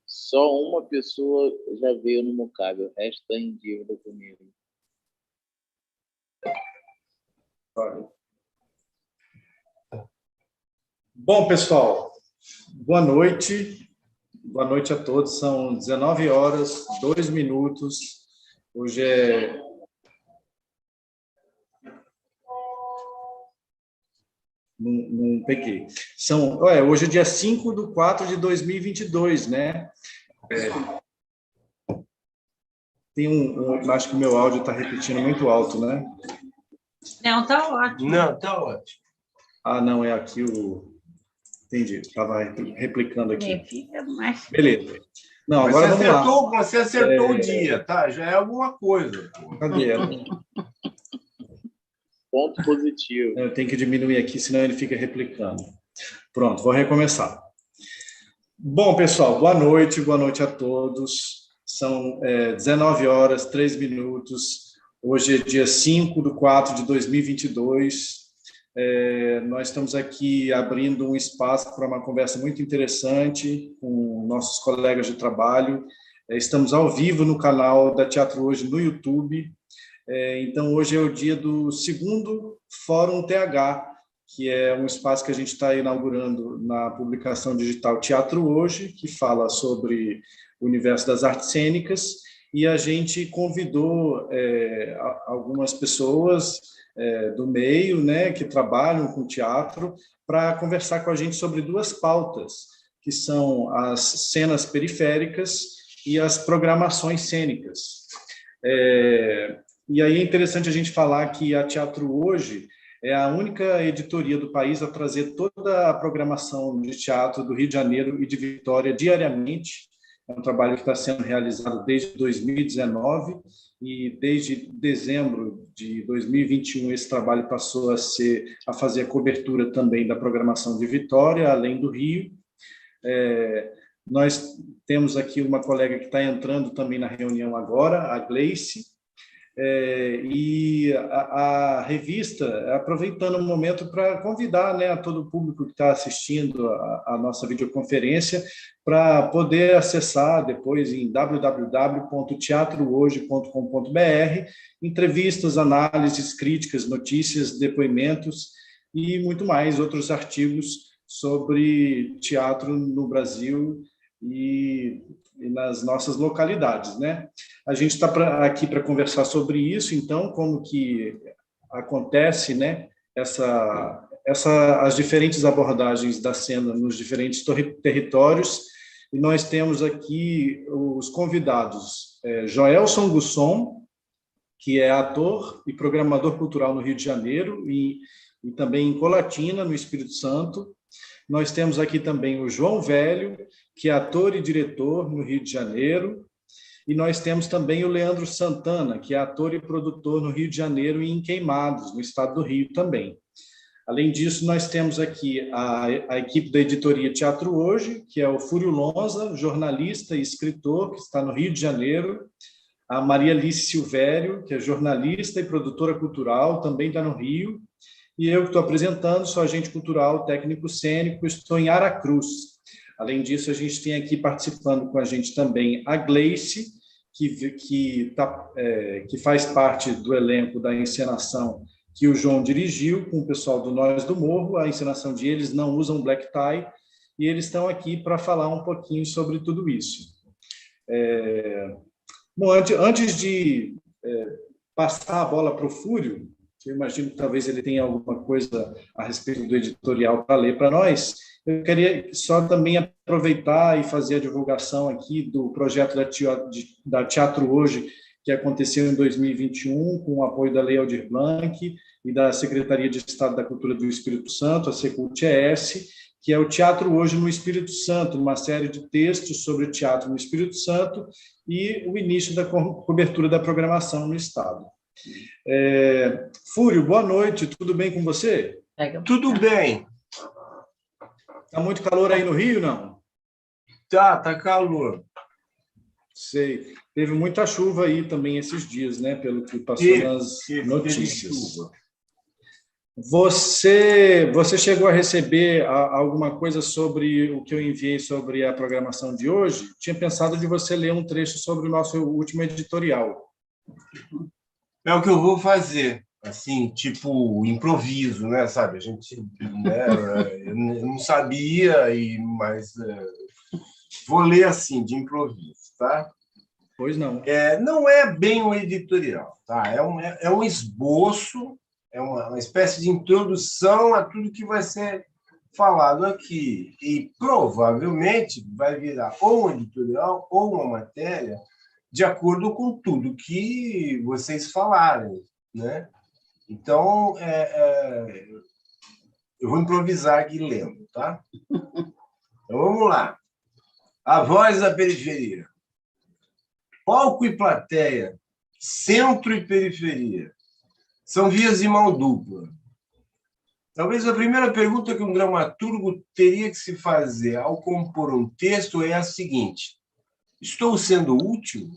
Só uma pessoa já veio no Mucabe, o resto está em dívida comigo. Bom, pessoal, boa noite. Boa noite a todos. São 19 horas, 2 minutos. Hoje é... Não peguei. Hoje é dia 5/4/2022, né? Acho que o meu áudio está repetindo muito alto, né? Não, tá ótimo. Não, tá ótimo. Ah, não, é aqui o... Entendi, estava replicando aqui. Fica mais... Beleza. Não, agora vamos lá. Você acertou o dia, tá? Já é alguma coisa. Cadê? Ponto positivo. Eu tenho que diminuir aqui, senão ele fica replicando. Pronto, vou recomeçar. Bom, pessoal, boa noite a todos. São 19 horas, 3 minutos. Hoje é dia 5/4/2022. Nós estamos aqui abrindo um espaço para uma conversa muito interessante com nossos colegas de trabalho. Estamos ao vivo no canal da Teatro Hoje no YouTube. Então, hoje é o dia do segundo Fórum TH, que é um espaço que a gente está inaugurando na publicação digital Teatro Hoje, que fala sobre o universo das artes cênicas, e a gente convidou algumas pessoas do meio, né, que trabalham com teatro, para conversar com a gente sobre duas pautas, que são as cenas periféricas e as programações cênicas. E aí é interessante a gente falar que a Teatro Hoje é a única editoria do país a trazer toda a programação de teatro do Rio de Janeiro e de Vitória diariamente. É um trabalho que está sendo realizado desde 2019 e desde dezembro de 2021 esse trabalho passou a fazer a cobertura também da programação de Vitória, além do Rio. Nós temos aqui uma colega que está entrando também na reunião agora, a Gleice. E a revista, aproveitando o momento para convidar, né, a todo o público que está assistindo a nossa videoconferência para poder acessar depois em www.teatrohoje.com.br entrevistas, análises, críticas, notícias, depoimentos e muito mais, outros artigos sobre teatro no Brasil e nas nossas localidades, né? A gente está aqui para conversar sobre isso, então, como que acontece, né, as diferentes abordagens da cena nos diferentes territórios, e nós temos aqui os convidados, Joelson Gusson, que é ator e programador cultural no Rio de Janeiro e também em Colatina, no Espírito Santo. Nós temos aqui também o João Velho, que é ator e diretor no Rio de Janeiro, e nós temos também o Leandro Santana, que é ator e produtor no Rio de Janeiro e em Queimados, no estado do Rio também. Além disso, nós temos aqui a equipe da editoria Teatro Hoje, que é o Fúrio Lonza, jornalista e escritor, que está no Rio de Janeiro, a Maria Alice Silvério, que é jornalista e produtora cultural, também está no Rio, e eu que estou apresentando, sou agente cultural, técnico cênico, estou em Aracruz. Além disso, a gente tem aqui participando com a gente também a Gleice, que faz parte do elenco da encenação que o João dirigiu com o pessoal do Nós do Morro, a encenação de Eles Não Usam Black Tie, e eles estão aqui para falar um pouquinho sobre tudo isso. Bom, antes de passar a bola para o Fúrio, eu imagino que talvez ele tenha alguma coisa a respeito do editorial para ler para nós, eu queria só também aproveitar e fazer a divulgação aqui do projeto da Teatro Hoje, que aconteceu em 2021, com o apoio da Lei Aldir Blanc e da Secretaria de Estado da Cultura do Espírito Santo, a Secult-ES, que é o Teatro Hoje no Espírito Santo, uma série de textos sobre teatro no Espírito Santo e o início da cobertura da programação no Estado. Fúrio, boa noite, tudo bem com você? Tudo bem. Está muito calor aí no Rio, não? Tá calor. Sei. Teve muita chuva aí também esses dias, né? Pelo que passou nas notícias. Você chegou a receber alguma coisa sobre o que eu enviei sobre a programação de hoje? Tinha pensado de você ler um trecho sobre o nosso último editorial. É o que eu vou fazer, assim, tipo improviso, né? Sabe? A gente, né? Eu não sabia, mas vou ler assim, de improviso, tá? Pois não. Não é bem um editorial, tá? É um esboço, é uma espécie de introdução a tudo que vai ser falado aqui. E provavelmente vai virar ou um editorial ou uma matéria de acordo com tudo que vocês falarem, né? Então, eu vou improvisar aqui lendo, tá? Então, vamos lá. A voz da periferia. Palco e plateia, centro e periferia, são vias de mão dupla. Talvez a primeira pergunta que um dramaturgo teria que se fazer ao compor um texto é a seguinte: estou sendo útil?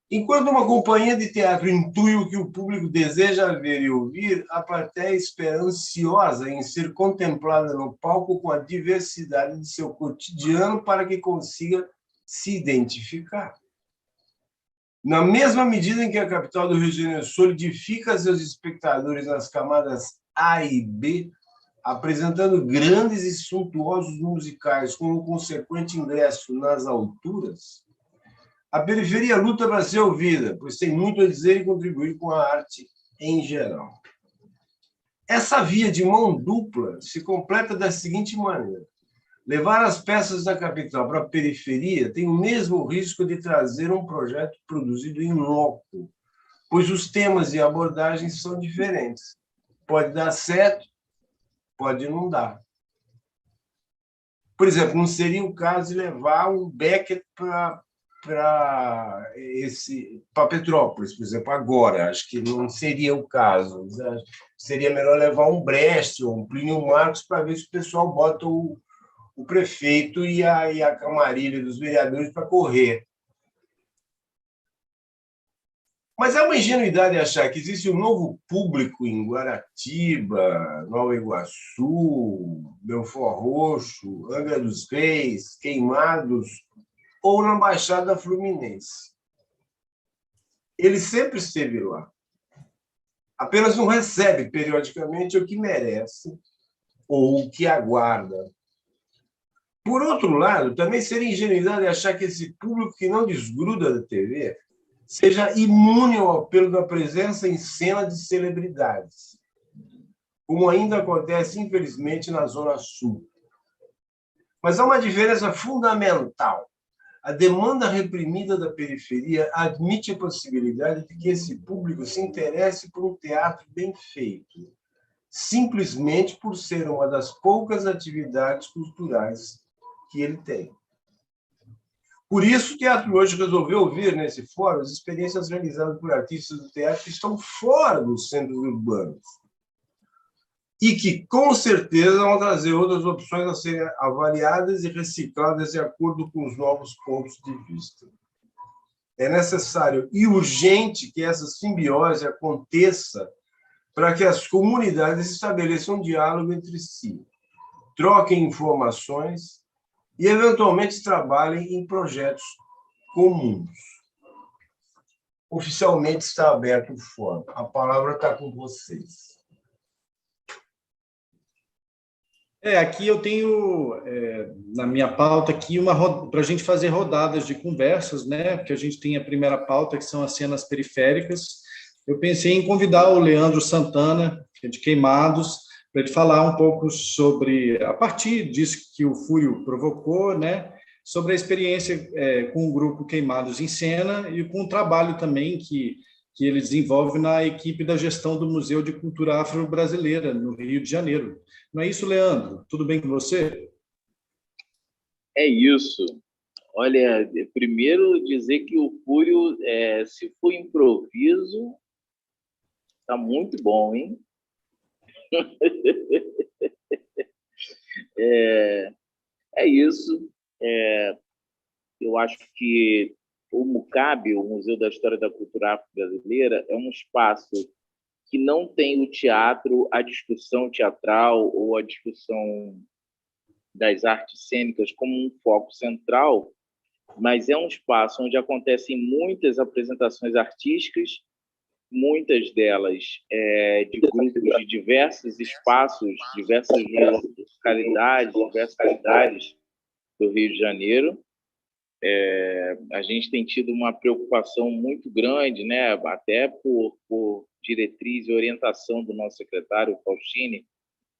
Enquanto uma companhia de teatro intui o que o público deseja ver e ouvir, a plateia espera ansiosa em ser contemplada no palco com a diversidade de seu cotidiano para que consiga se identificar. Na mesma medida em que a capital do Rio de Janeiro solidifica seus espectadores nas camadas A e B, apresentando grandes e suntuosos musicais com um consequente ingresso nas alturas, a periferia luta para ser ouvida, pois tem muito a dizer e contribuir com a arte em geral. Essa via de mão dupla se completa da seguinte maneira: levar as peças da capital para a periferia tem o mesmo risco de trazer um projeto produzido em loco, pois os temas e abordagens são diferentes. Pode dar certo, pode não dar. Por exemplo, não seria o caso de levar um Beckett para Petrópolis, por exemplo, agora. Acho que não seria o caso. Seria melhor levar um Brecht ou um Plínio Marcos para ver se o pessoal bota o prefeito e a camarilha dos vereadores para correr. Mas é uma ingenuidade achar que existe um novo público em Guaratiba, Nova Iguaçu, Belford Roxo, Angra dos Reis, Queimados ou na Baixada Fluminense. Ele sempre esteve lá. Apenas não recebe periodicamente o que merece ou o que aguarda. Por outro lado, também seria ingenuidade achar que esse público que não desgruda da TV seja imune ao apelo da presença em cena de celebridades, como ainda acontece, infelizmente, na Zona Sul. Mas há uma diferença fundamental. A demanda reprimida da periferia admite a possibilidade de que esse público se interesse por um teatro bem feito, simplesmente por ser uma das poucas atividades culturais que ele tem. Por isso, o Teatro Hoje resolveu ouvir, nesse fórum, as experiências realizadas por artistas do teatro que estão fora dos centros urbanos e que, com certeza, vão trazer outras opções a serem avaliadas e recicladas de acordo com os novos pontos de vista. É necessário e urgente que essa simbiose aconteça para que as comunidades estabeleçam um diálogo entre si, troquem informações e, eventualmente, trabalhem em projetos comuns. Oficialmente está aberto o fórum. A palavra está com vocês. Aqui eu tenho, na minha pauta, aqui para a gente fazer rodadas de conversas, né? Porque a gente tem a primeira pauta, que são as cenas periféricas. Eu pensei em convidar o Leandro Santana, que é de Queimados, para ele falar um pouco sobre, a partir disso que o Fúrio provocou, né? Sobre a experiência com o grupo Queimados em Cena e com o trabalho também que ele desenvolve na equipe da gestão do Museu de Cultura Afro-Brasileira, no Rio de Janeiro. Não é isso, Leandro? Tudo bem com você? É isso. Olha, primeiro dizer que o Fúrio, se for improviso, tá muito bom, hein? É isso. Eu acho que o MUCAB, o Museu da História da Cultura Afro-Brasileira, é um espaço que não tem o teatro, a discussão teatral ou a discussão das artes cênicas como um foco central, mas é um espaço onde acontecem muitas apresentações artísticas, muitas delas de grupos de diversos espaços, diversas localidades, diversas cidades do Rio de Janeiro. A gente tem tido uma preocupação muito grande, né, até por diretriz e orientação do nosso secretário, Faustini,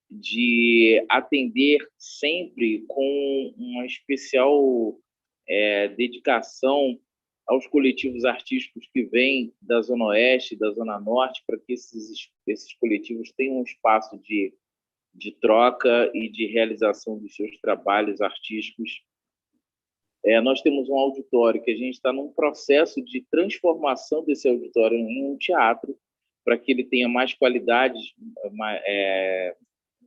de atender sempre com uma especial dedicação aos coletivos artísticos que vêm da Zona Oeste, da Zona Norte, para que esses coletivos tenham um espaço de troca e de realização dos seus trabalhos artísticos. Nós temos um auditório que a gente está num processo de transformação desse auditório em um teatro, para que ele tenha mais qualidades,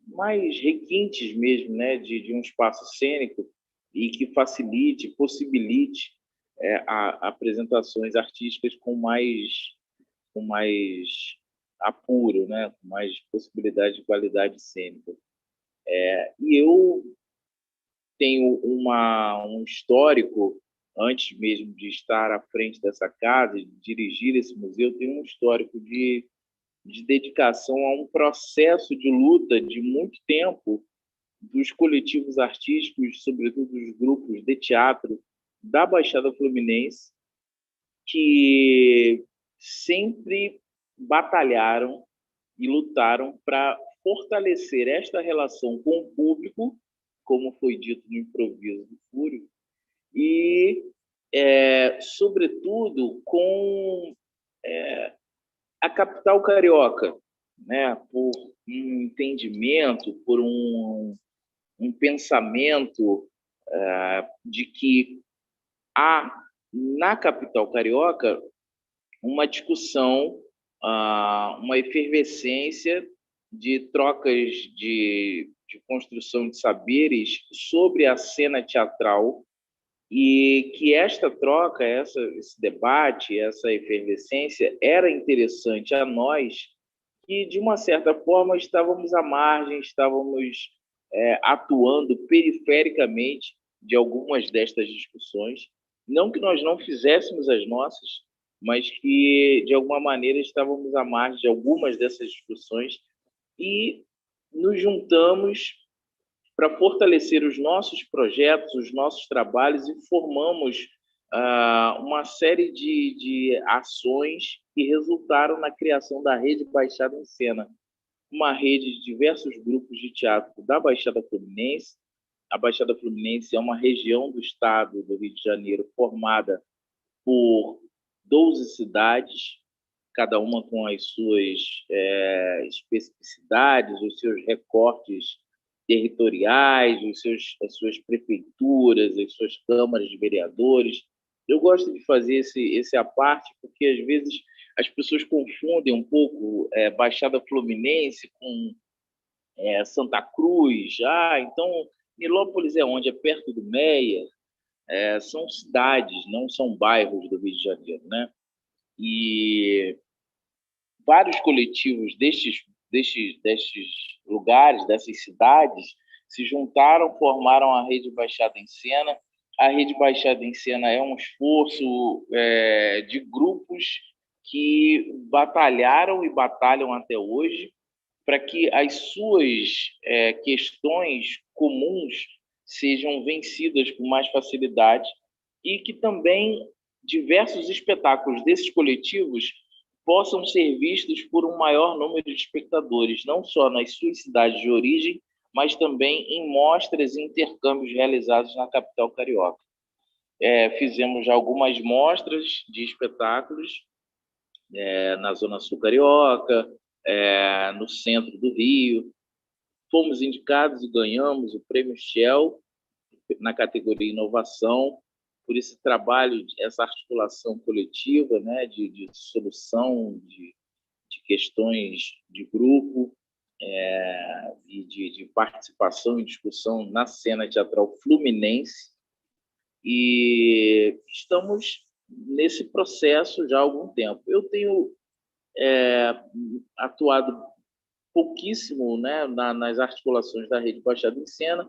mais requintes mesmo, né, de um espaço cênico e que facilite, possibilite apresentações artísticas com mais apuro, né, com mais possibilidade de qualidade cênica. E eu tenho um histórico, antes mesmo de estar à frente dessa casa, de dirigir esse museu, tenho um histórico de dedicação a um processo de luta de muito tempo dos coletivos artísticos, sobretudo dos grupos de teatro da Baixada Fluminense, que sempre batalharam e lutaram para fortalecer esta relação com o público, como foi dito no improviso do Fúrio, e, sobretudo, com a capital carioca, né? Por um entendimento, por um pensamento de que há, na capital carioca, uma discussão, uma efervescência de trocas de construção de saberes sobre a cena teatral, e que esta troca, esse debate, essa efervescência era interessante a nós, que, de uma certa forma, estávamos à margem, estávamos atuando perifericamente de algumas destas discussões. Não que nós não fizéssemos as nossas, mas que, de alguma maneira, estávamos à margem de algumas dessas discussões e nos juntamos para fortalecer os nossos projetos, os nossos trabalhos, e formamos uma série de ações que resultaram na criação da Rede Baixada em Cena, uma rede de diversos grupos de teatro da Baixada Fluminense. A Baixada Fluminense é uma região do estado do Rio de Janeiro formada por 12 cidades, cada uma com as suas especificidades, os seus recortes territoriais, as suas prefeituras, as suas câmaras de vereadores. Eu gosto de fazer esse à parte, porque às vezes as pessoas confundem um pouco Baixada Fluminense com Santa Cruz. Então Nilópolis é onde? É perto do Meia. São cidades, não são bairros do Rio de Janeiro, né? E vários coletivos destes lugares, dessas cidades, se juntaram, formaram a Rede Baixada em Cena. A Rede Baixada em Cena é um esforço de grupos que batalharam e batalham até hoje para que as suas questões comuns sejam vencidas com mais facilidade, e que também diversos espetáculos desses coletivos possam ser vistos por um maior número de espectadores, não só nas suas cidades de origem, mas também em mostras e intercâmbios realizados na capital carioca. Fizemos já algumas mostras de espetáculos na Zona Sul Carioca, no centro do Rio. Fomos indicados e ganhamos o Prêmio Shell na categoria Inovação, por esse trabalho, essa articulação coletiva, né, de solução de questões de grupo e de participação e discussão na cena teatral fluminense. E estamos nesse processo já há algum tempo. Eu tenho atuado pouquíssimo, né, nas articulações da Rede Baixada em Cena.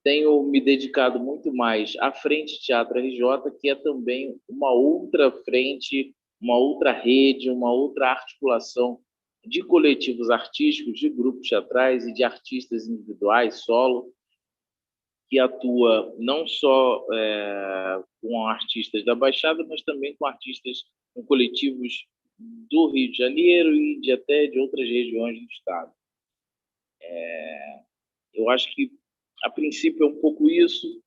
Tenho me dedicado muito mais à Frente Teatro RJ, que é também uma outra frente, uma outra rede, uma outra articulação de coletivos artísticos, de grupos teatrais e de artistas individuais, solo, que atua não só com artistas da Baixada, mas também com artistas, com coletivos do Rio de Janeiro e até de outras regiões do estado. Eu acho que, a princípio, é um pouco isso.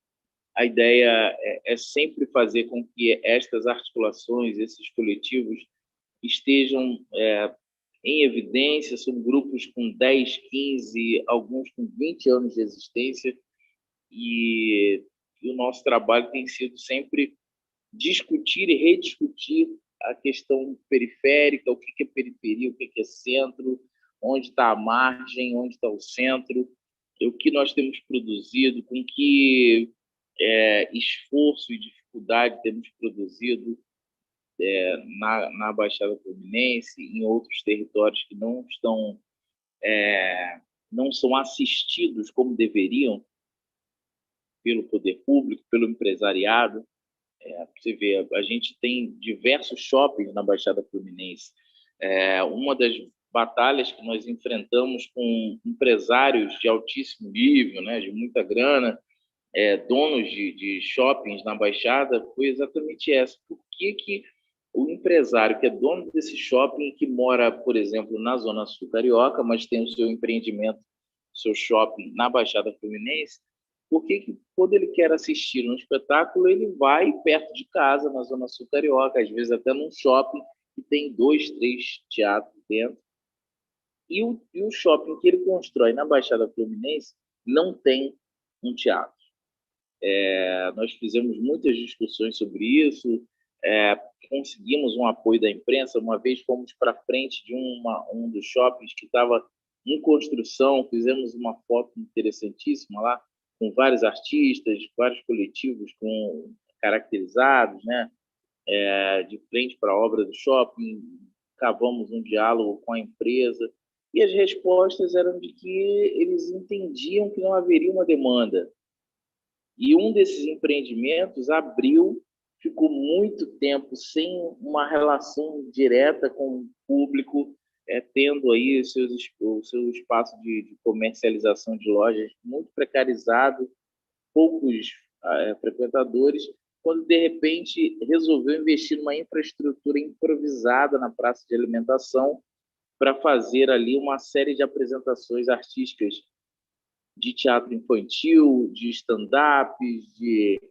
A ideia é sempre fazer com que estas articulações, esses coletivos, estejam em evidência. São grupos com 10, 15, alguns com 20 anos de existência, e o nosso trabalho tem sido sempre discutir e rediscutir a questão periférica, o que é periferia, o que é centro, onde está a margem, onde está o centro, o que nós temos produzido, com que esforço e dificuldade temos produzido na Baixada Fluminense, em outros territórios que não são assistidos como deveriam pelo poder público, pelo empresariado. Você vê, a gente tem diversos shoppings na Baixada Fluminense. Uma das batalhas que nós enfrentamos com empresários de altíssimo nível, né, de muita grana, donos de shoppings na Baixada, foi exatamente essa. Por que o empresário que é dono desse shopping, que mora, por exemplo, na Zona Sul Carioca, mas tem o seu empreendimento, seu shopping na Baixada Fluminense, por que quando ele quer assistir um espetáculo, ele vai perto de casa, na Zona Sul Carioca, às vezes até num shopping que tem 2, 3 teatros dentro, e o shopping que ele constrói na Baixada Fluminense não tem um teatro. Nós fizemos muitas discussões sobre isso, conseguimos um apoio da imprensa. Uma vez fomos para frente de um dos shoppings que estava em construção, fizemos uma foto interessantíssima lá, com vários artistas, vários coletivos caracterizados, né, de frente para a obra do shopping, cavamos um diálogo com a empresa, e as respostas eram de que eles entendiam que não haveria uma demanda. E um desses empreendimentos abriu, ficou muito tempo sem uma relação direta com o público, tendo aí o seu espaço de comercialização de lojas muito precarizado, poucos frequentadores, quando, de repente, resolveu investir numa infraestrutura improvisada na praça de alimentação para fazer ali uma série de apresentações artísticas de teatro infantil, de stand-ups, de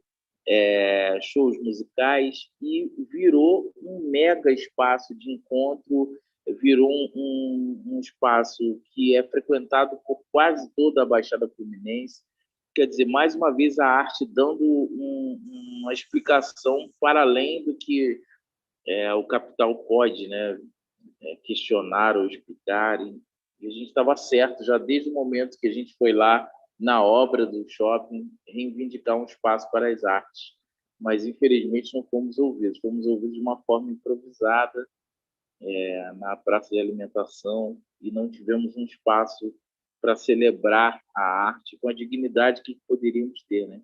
shows musicais, e virou um mega espaço de encontro, virou um espaço que é frequentado por quase toda a Baixada Fluminense. Quer dizer, mais uma vez, a arte dando uma explicação para além do que o capital pode, né, questionar ou explicar. E a gente estava certo já desde o momento que a gente foi lá na obra do shopping reivindicar um espaço para as artes. Mas, infelizmente, não fomos ouvidos de uma forma improvisada na praça de alimentação, e não tivemos um espaço para celebrar a arte com a dignidade que poderíamos ter, né?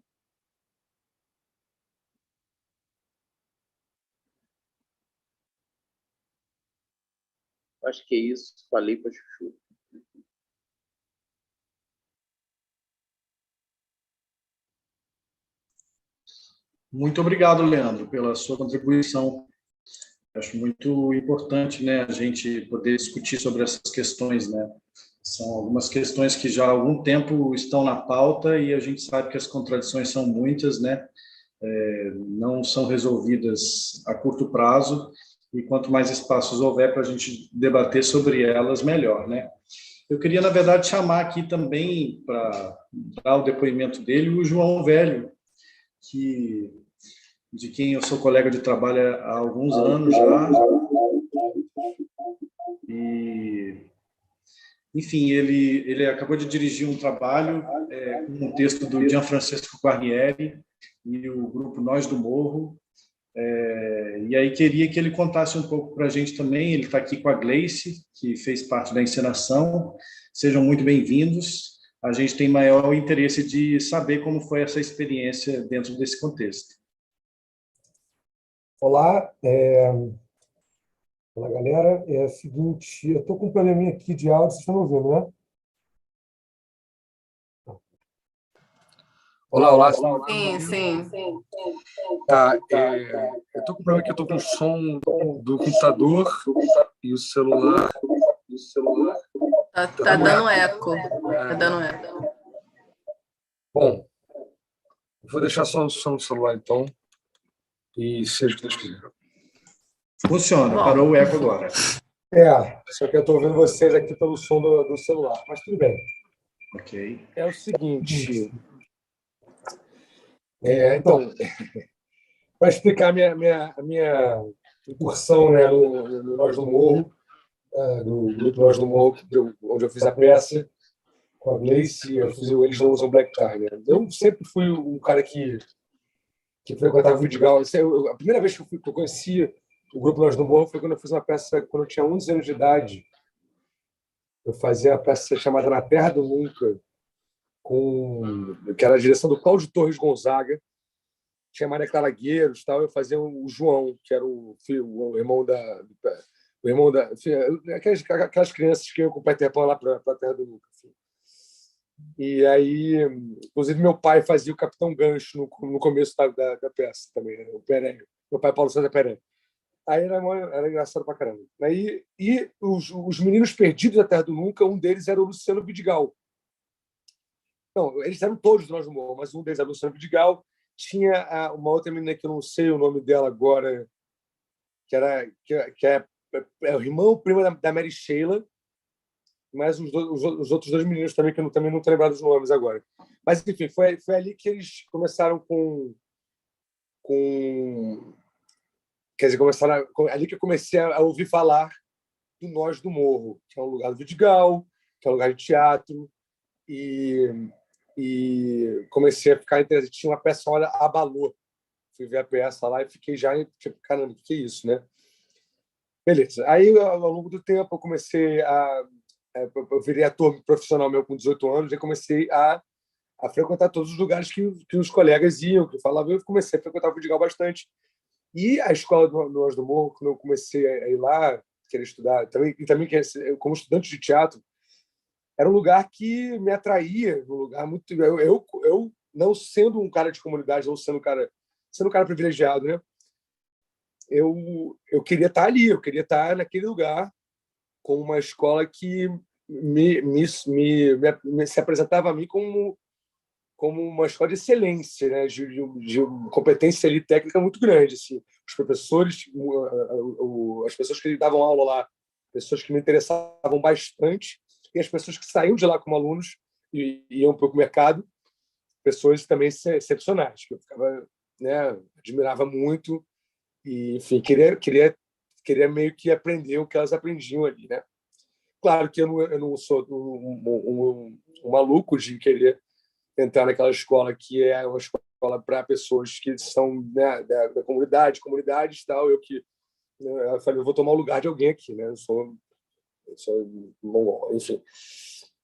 Acho que é isso. Falei para Chuchu. Muito obrigado, Leandro, pela sua contribuição. Acho muito importante, né, a gente poder discutir sobre essas questões, né? São algumas questões que já há algum tempo estão na pauta, e a gente sabe que as contradições são muitas, né? Não são resolvidas a curto prazo, e quanto mais espaços houver para a gente debater sobre elas, melhor, né? Eu queria, na verdade, chamar aqui também, para dar o depoimento dele, o João Velho, de quem eu sou colega de trabalho há alguns anos já. E, enfim, ele acabou de dirigir um trabalho com um texto do Gianfrancesco Guarnieri e o grupo Nós do Morro, E aí queria que ele contasse um pouco para a gente também. Ele está aqui com a Gleice, que fez parte da encenação. Sejam muito bem-vindos. A gente tem maior interesse de saber como foi essa experiência dentro desse contexto. Olá, olá galera. É o seguinte, eu estou com um probleminha aqui de áudio, vocês estão me ouvindo, né? Olá. Sim. Tá, eu tô com problema que eu tô com o som do computador e o celular. Tá dando eco. Tá dando eco. Bom, vou deixar só o som do celular então. E seja o que Deus quiser. Funciona, Bom. parou o eco agora. Só que eu estou ouvindo vocês aqui pelo som do celular, mas tudo bem. Ok. É o seguinte. Então, para explicar a minha incursão, né, no Nós do Morro, do grupo Nós do Morro, onde eu fiz a peça com a Gleice, eu fiz o Eles Não Usam Black Tie. Né? Eu sempre fui um cara que frequentava o Vidigal. A primeira vez que eu conheci o grupo Nós do Morro foi quando eu fiz uma peça, quando eu tinha 11 anos de idade. Eu fazia uma peça chamada Na Terra do Nunca, que era a direção do Cláudio Torres Gonzaga, tinha Maria Clara Gueiros, tal. Eu fazia o João, que era o irmão aquelas crianças que iam com o Peter Pan lá para a Terra do Nunca. Assim. E aí, inclusive, meu pai fazia o Capitão Gancho no começo da peça também, né? O Pereira. Meu pai Paulo César Pereira. Aí era engraçado pra caramba. Aí, e os meninos perdidos da Terra do Nunca, um deles era o Luciano Vidigal. Não, eles eram todos do Nós do Morro, mas um deles era o Luciano Vidigal. Tinha uma outra menina que eu não sei o nome dela agora, que é o irmão prima da Mary Sheila, mas os outros dois meninos também, que eu também não estou lembrado dos nomes agora. Mas, enfim, foi ali que eles começaram quer dizer, ali que eu comecei a ouvir falar do Nós do Morro, que é um lugar do Vidigal, que é um lugar de teatro, e comecei a ficar interessado. Tinha uma peça chamada Abalô. Fui ver a peça lá e fiquei já, tipo, caramba, o que é isso, né? Beleza. Aí, ao longo do tempo, eu comecei eu virei ator profissional meu com 18 anos e comecei a frequentar todos os lugares que os colegas iam, que falavam. Eu comecei a frequentar o Vidigal bastante. E a escola do Nós do Morro, quando eu comecei a ir lá, querer estudar, e também como estudante de teatro, era um lugar que me atraía, um lugar muito. Eu não sendo um cara de comunidade, não sendo um cara privilegiado, né? Eu queria estar ali, eu queria estar naquele lugar com uma escola que se apresentava a mim como uma escola de excelência, né? de competência ali técnica muito grande. Assim. Os professores, as pessoas que davam aula lá, pessoas que me interessavam bastante, e as pessoas que saíam de lá como alunos e iam para o mercado, pessoas também excepcionais, que eu ficava, né, admirava muito e, enfim, queria meio que aprender o que elas aprendiam ali, né? Claro que eu não sou um maluco de querer entrar naquela escola que é uma escola para pessoas que são, né, da comunidades e tal. Eu falei, eu vou tomar o lugar de alguém aqui, né? Eu sou enfim.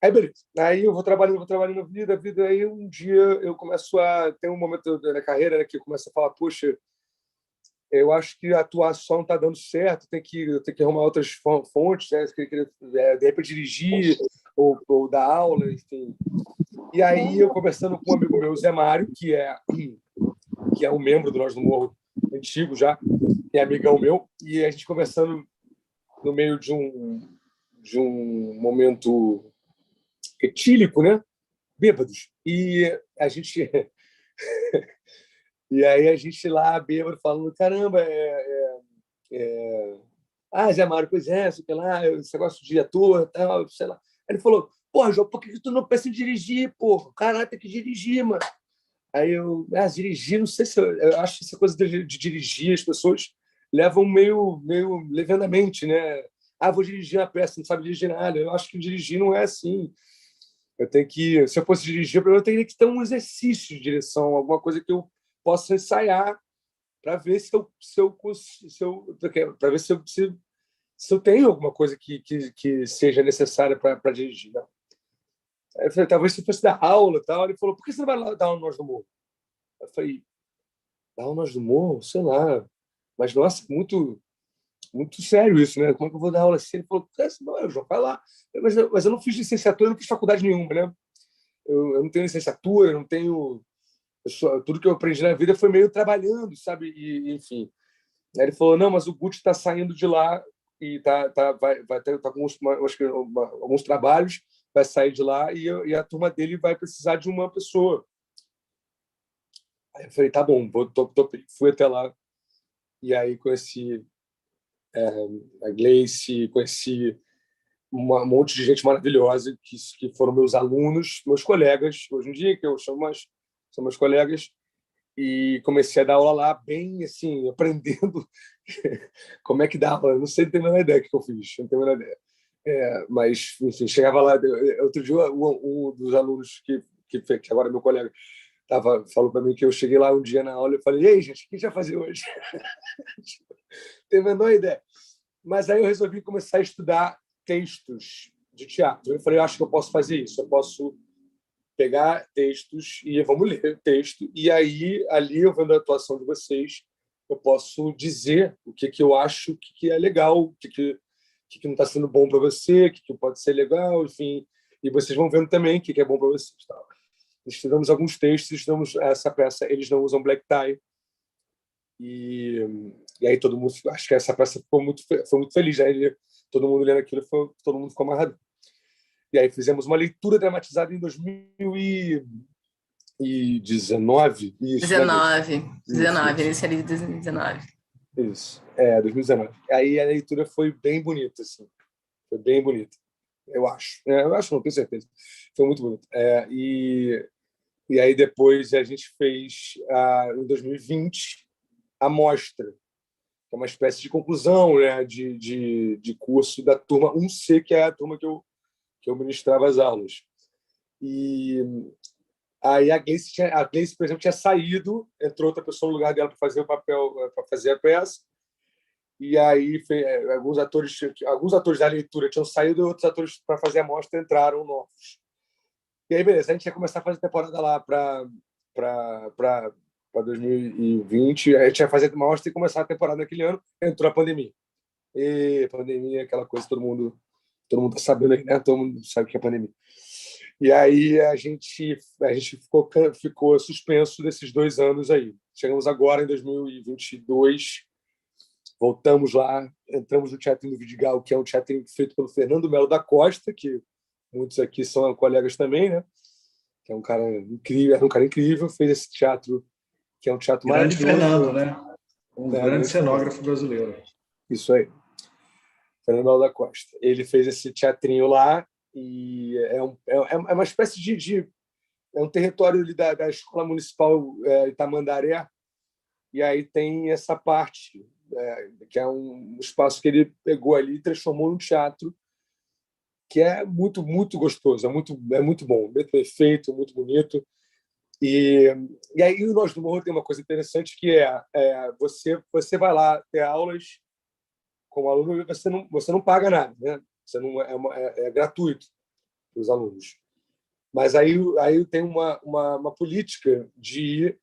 Aí, beleza. Aí eu vou trabalhando a vida. Aí um dia eu começo a ter um momento da carreira, né, que eu começo a falar, poxa, eu acho que a atuação não está dando certo, eu tenho que arrumar outras fontes, né? De repente dirigir ou dar aula, enfim. E aí eu conversando com um amigo meu, Zé Mário, que é um membro do Nós do Morro antigo já, é amigão meu, e a gente conversando no meio de um momento etílico, né? Bêbados. E aí a gente lá, bêbado, falando, caramba, Zé Mário, pois é, sei lá, esse negócio de ator, tal, sei lá. Aí ele falou, porra, João, por que tu não pensa em dirigir, porra? Caralho, tem que dirigir, mano. Aí dirigir, não sei se eu acho que essa coisa de dirigir, as pessoas levam meio levianamente, né? Vou dirigir a peça, não sabe dirigir nada. Eu acho que dirigir não é assim. Se eu fosse dirigir, eu teria que ter um exercício de direção, alguma coisa que eu possa ensaiar para ver para ver se eu tenho alguma coisa que seja necessária para dirigir. Né? Aí eu falei, talvez se fosse dar aula e tal. Ele falou, por que você não vai lá dar aula no Nós do Morro? Eu falei, dar aula no Nós do Morro? Sei lá. Mas, nossa, muito, muito sério isso, né? Como é que eu vou dar aula assim? Ele falou, não, João, vai lá. Mas eu não fiz licenciatura, eu não fiz faculdade nenhuma, né? Eu não tenho licenciatura, eu não tenho... tudo que eu aprendi na vida foi meio trabalhando, sabe? Enfim. Aí ele falou, não, mas o Guti está saindo de lá e vai ter alguns trabalhos, vai sair de lá e a turma dele vai precisar de uma pessoa. Aí eu falei, tá bom, fui até lá. E aí conheci a Gleice, conheci um monte de gente maravilhosa que foram meus alunos, meus colegas, hoje em dia, que eu chamo mais, são meus colegas, e comecei a dar aula lá bem, assim, aprendendo como é que dá aula. Eu não sei, não tenho a menor ideia do que eu fiz, não tenho a menor ideia. Mas, enfim, chegava lá, outro dia um dos alunos que agora é meu colega, falou para mim que eu cheguei lá um dia na aula e falei, ei, gente, o que a gente vai fazer hoje? Não tenho a menor ideia. Mas aí eu resolvi começar a estudar textos de teatro. Eu falei, eu acho que eu posso fazer isso, eu posso pegar textos e vamos ler texto, e aí, ali, eu vendo a atuação de vocês, eu posso dizer o que eu acho que é legal, o que não está sendo bom para você, o que pode ser legal, enfim, e vocês vão vendo também o que é bom para vocês. Tá? Estudamos alguns textos, estudamos essa peça, Eles Não Usam Black Tie, e aí todo mundo, acho que essa peça foi muito feliz, né? Todo mundo lendo aquilo, todo mundo ficou amarrado. E aí fizemos uma leitura dramatizada em 2019. Isso, 19, né? 19, início ali de 2019. Isso, 2019. Aí a leitura foi bem bonita, assim. Foi bem bonita, eu acho. Eu acho, não tenho certeza. Foi muito bonita. E aí depois a gente fez, em 2020, a mostra, que é uma espécie de conclusão, né, de curso da turma 1C, que é a turma que eu ministrava as aulas. E aí a Gleice, por exemplo, tinha saído, entrou outra pessoa no lugar dela para fazer o papel, para fazer a peça. E aí alguns atores da leitura tinham saído e outros atores para fazer a mostra entraram novos. E aí, beleza, a gente ia começar a fazer temporada lá para 2020. A gente ia fazer uma mostra e começar a temporada naquele ano. Entrou a pandemia. E pandemia, aquela coisa, todo mundo está sabendo aí, né? Todo mundo sabe o que é pandemia. E aí a gente ficou suspenso desses 2 anos aí. Chegamos agora em 2022, voltamos lá, entramos no Teatro do Vidigal, que é um teatro feito pelo Fernando Melo da Costa, que muitos aqui são colegas também, né? Que é um cara incrível, fez esse teatro, que é um teatro grande maravilhoso. Fernando, né? Um grande cenógrafo brasileiro. Isso aí. Fernando Melo da Costa. Ele fez esse teatrinho lá e é uma espécie de é um território ali da Escola Municipal Itamandaré, e aí tem essa parte, que é um espaço que ele pegou ali e transformou num teatro, que é muito, muito gostoso, é muito bom, muito bem feito, muito bonito. E aí o Nós do Morro tem uma coisa interessante, que você vai lá ter aulas como aluno, você não paga nada, né? Você não é gratuito para os alunos. Mas aí tem uma política de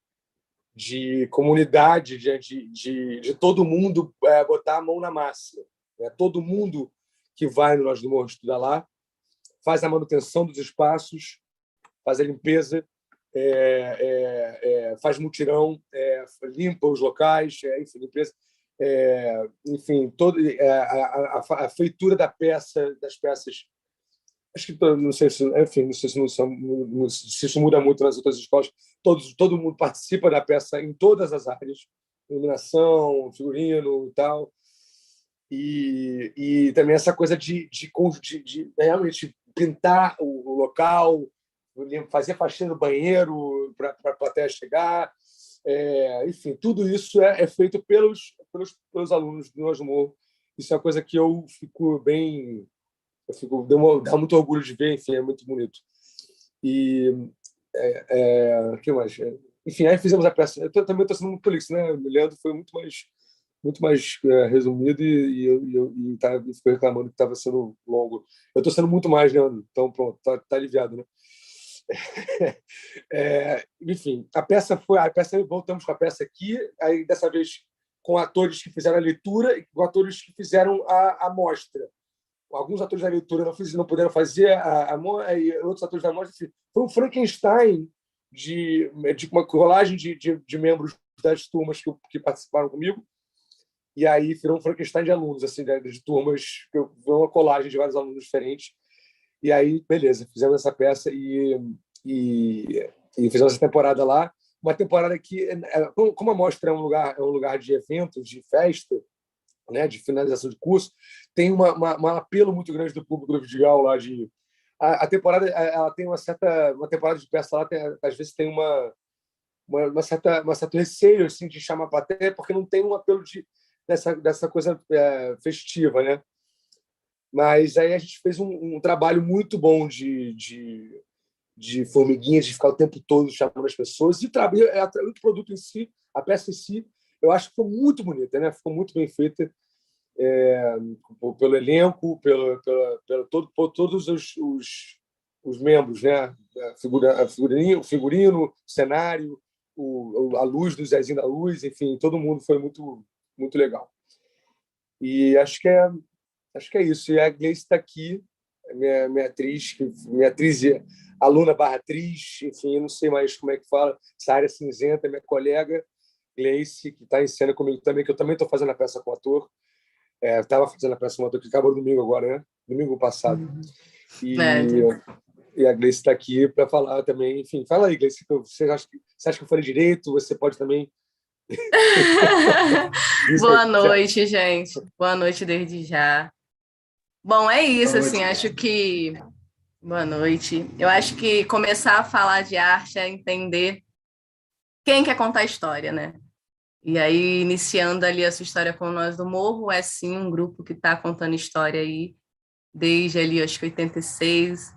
comunidade, de todo mundo botar a mão na massa, né? Todo mundo que vai no Nós do Morro estudar lá faz a manutenção dos espaços, faz a limpeza, faz mutirão, limpa os locais, enfim, limpeza. Enfim, a feitura das peças. Acho que não sei se, enfim, não sei se isso muda muito nas outras escolas. Todo mundo participa da peça em todas as áreas, iluminação, figurino e tal. E também essa coisa de realmente pintar o local, fazer faxina no banheiro para a plateia chegar. Enfim, tudo isso é feito pelos alunos do Nós do Morro. Isso é uma coisa que eu fico bem... dá muito orgulho de ver, enfim, é muito bonito. E o que mais? Enfim, aí fizemos a peça. Também estou sendo muito prolixo, né? O Leandro foi muito mais resumido e ficou reclamando que estava sendo longo. Eu estou sendo muito mais, Leandro. Então, pronto, tá aliviado, né? Enfim, voltamos com a peça aqui, aí dessa vez com atores que fizeram a leitura e com atores que fizeram a mostra. Alguns atores da leitura não puderam fazer e outros atores da mostra. Foi um Frankenstein de uma colagem de membros das turmas que participaram comigo, e aí virou um Frankenstein de alunos, assim, de turmas, foi uma colagem de vários alunos diferentes. E aí, beleza, fizemos essa peça e fizemos essa temporada lá. Uma temporada que, como a mostra é um lugar de eventos, de festa, né, de finalização de curso, tem um apelo muito grande do público do Vidigal lá de a temporada, ela tem uma temporada de peça lá, às vezes tem uma certo receio assim de chamar a plateia, porque não tem um apelo dessa coisa festiva, né? Mas aí a gente fez um trabalho muito bom de formiguinha, de ficar o tempo todo chamando as pessoas, e o produto em si, a peça em si, eu acho que ficou muito bonita, né? Ficou muito bem feita pelo elenco, por todos os membros, né? O figurino, o cenário, a luz do Zezinho da Luz, enfim, todo mundo foi muito, muito legal. E acho que é isso. E a Gleice está aqui, minha atriz, aluna / atriz, enfim, eu não sei mais como é que fala, essa área cinzenta, minha colega Gleice, que está em cena comigo também, que eu também estou fazendo a peça com o ator. Estava fazendo a peça com o ator, que acabou no domingo agora, né? Domingo passado. E a Gleice está aqui para falar também. Enfim, fala aí, Gleice, você acha que eu falei direito? Você pode também... Boa noite, gente. Boa noite desde já. Bom, é isso, assim, acho que... Boa noite. Eu acho que começar a falar de arte é entender quem quer contar a história, né? E aí, iniciando ali a sua história com Nós do Morro, é sim um grupo que está contando história aí desde ali, acho que 86.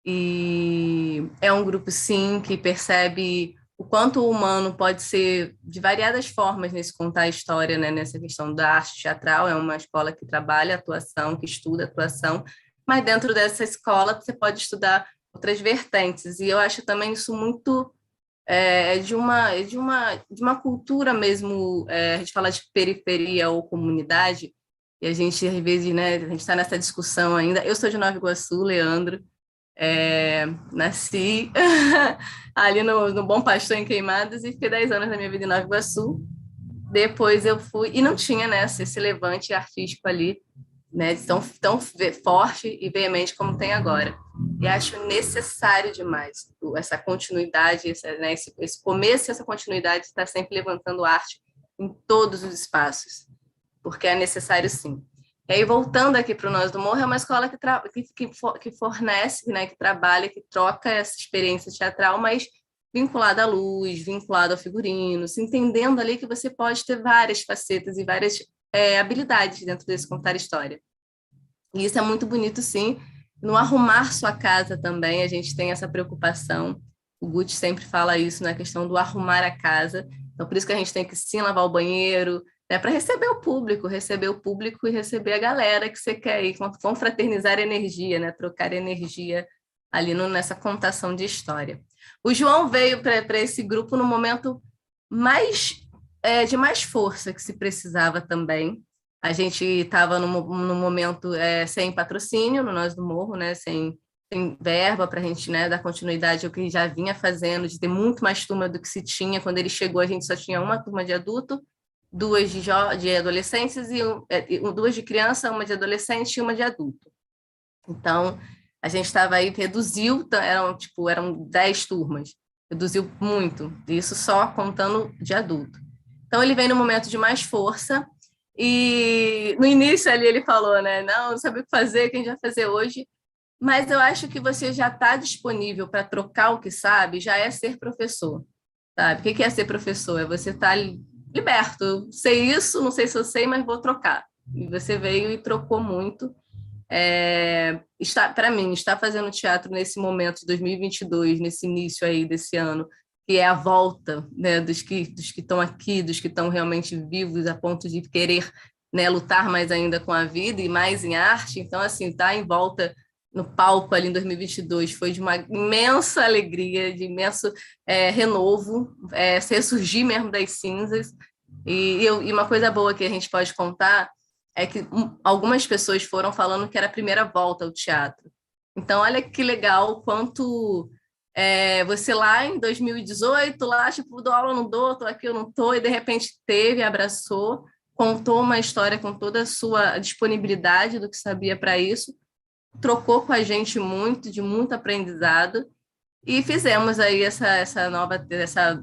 E é um grupo, sim, que percebe o quanto o humano pode ser de variadas formas nesse contar a história, né? Nessa questão da arte teatral. É uma escola que trabalha atuação, que estuda atuação, mas dentro dessa escola você pode estudar outras vertentes. E eu acho também isso muito de uma cultura mesmo. A gente fala de periferia ou comunidade, e a gente, às vezes, né, a gente está nessa discussão ainda. Eu sou de Nova Iguaçu, Leandro, nasci ali no Bom Pastor, em Queimadas, e fiquei 10 anos da minha vida em Nova Iguaçu. Depois eu fui, e não tinha, né, esse levante artístico ali, né, tão forte e veemente como tem agora. E acho necessário demais essa continuidade, esse começo e essa continuidade de estar sempre levantando arte em todos os espaços, porque é necessário, sim. E aí, voltando aqui para o Nós do Morro, é uma escola que fornece, né, que trabalha, que troca essa experiência teatral, mas vinculada à luz, vinculada ao figurino, se entendendo ali que você pode ter várias facetas e várias habilidades dentro desse contar história. E isso é muito bonito, sim. No arrumar sua casa também, a gente tem essa preocupação. O Guti sempre fala isso na questão do arrumar a casa. Então, por isso que a gente tem que sim lavar o banheiro, né, para receber o público e receber a galera que você quer ir, confraternizar energia, né, trocar energia ali nessa contação de história. O João veio para esse grupo no momento de mais força que se precisava também. A gente estava no momento sem patrocínio no Nós do Morro, né, sem verba para a gente, né, dar continuidade ao que já vinha fazendo, de ter muito mais turma do que se tinha. Quando ele chegou, a gente só tinha uma turma de adulto, 2 de adolescentes, e 2 de criança, uma de adolescente e uma de adulto. Então, a gente estava aí, reduziu, eram 10 turmas, reduziu muito, isso só contando de adulto. Então, ele vem no momento de mais força, e no início ali ele falou, né, não sabe o que fazer, o que a gente vai fazer hoje, mas eu acho que você já está disponível para trocar o que sabe, já é ser professor, sabe? O que é ser professor? É você estar liberto, eu sei isso, não sei se eu sei, mas vou trocar. E você veio e trocou muito. Para mim, estar fazendo teatro nesse momento de 2022, nesse início aí desse ano, que é a volta, né, dos que estão aqui, dos que estão realmente vivos a ponto de querer, né, lutar mais ainda com a vida e mais em arte. Então, assim, tá em volta no palco ali em 2022 foi de uma imensa alegria, de imenso renovo, ressurgir mesmo das cinzas. E uma coisa boa que a gente pode contar é que algumas pessoas foram falando que era a primeira volta ao teatro. Então, olha que legal quanto você lá em 2018, lá, tipo, dou aula, não dou, tô aqui, eu não tô, e de repente teve, abraçou, contou uma história com toda a sua disponibilidade do que sabia para isso, trocou com a gente muito, de muito aprendizado, e fizemos aí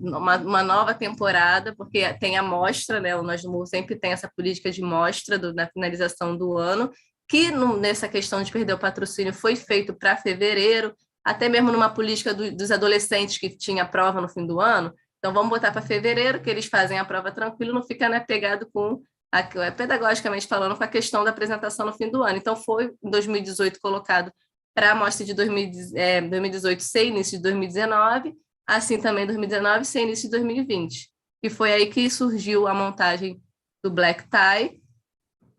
uma nova temporada, porque tem a mostra, né? O Nós do Morro sempre tem essa política de mostra na finalização do ano, que nessa questão de perder o patrocínio foi feito para fevereiro, até mesmo numa política dos adolescentes que tinha prova no fim do ano. Então, vamos botar para fevereiro, que eles fazem a prova tranquilo, não fica, né, pegado com, pedagogicamente falando, com a questão da apresentação no fim do ano. Então, foi em 2018 colocado para a amostra de 2018 ser início de 2019, assim também 2019 ser início de 2020. E foi aí que surgiu a montagem do Black Tie,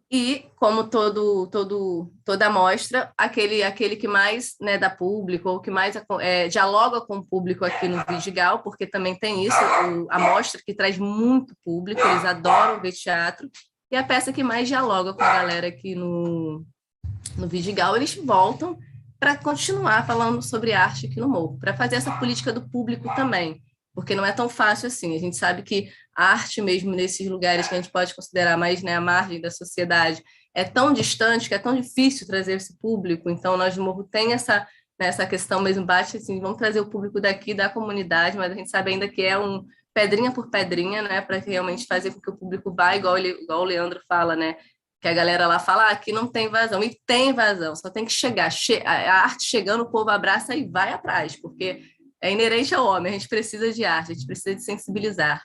e como toda amostra, aquele que mais, né, dá público, ou que mais dialoga com o público aqui no Vidigal, porque também tem isso, a mostra que traz muito público, eles adoram ver teatro, e a peça que mais dialoga com a galera aqui no Vidigal, eles voltam para continuar falando sobre arte aqui no Morro, para fazer essa política do público também, porque não é tão fácil assim. A gente sabe que a arte mesmo nesses lugares que a gente pode considerar mais, né, a margem da sociedade é tão distante que é tão difícil trazer esse público. Então, Nós do Morro tem essa questão mesmo, bate assim, vamos trazer o público daqui, da comunidade, mas a gente sabe ainda que é pedrinha por pedrinha, né, para realmente fazer com que o público vá, igual o Leandro fala, né, que a galera lá fala, aqui não tem vazão, e tem vazão, só tem que chegar, a arte chegando, o povo abraça e vai atrás, porque é inerente ao homem, a gente precisa de arte, a gente precisa de sensibilizar.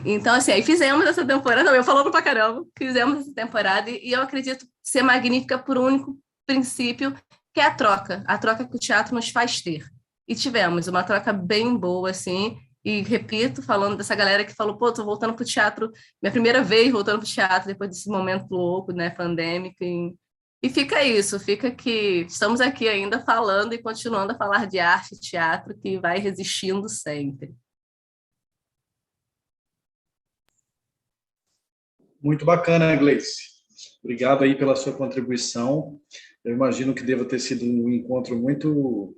Então, assim, aí fizemos essa temporada, eu falando pra caramba, fizemos essa temporada, e eu acredito ser magnífica por um único princípio, que é a troca que o teatro nos faz ter. E tivemos uma troca bem boa, assim, e repito, falando dessa galera que falou, pô, tô voltando pro teatro, minha primeira vez voltando pro teatro, depois desse momento louco, né, pandêmico, e fica isso, fica que estamos aqui ainda falando e continuando a falar de arte e teatro, que vai resistindo sempre. Muito bacana, Gleice. Obrigado aí pela sua contribuição. Eu imagino que deva ter sido um encontro muito,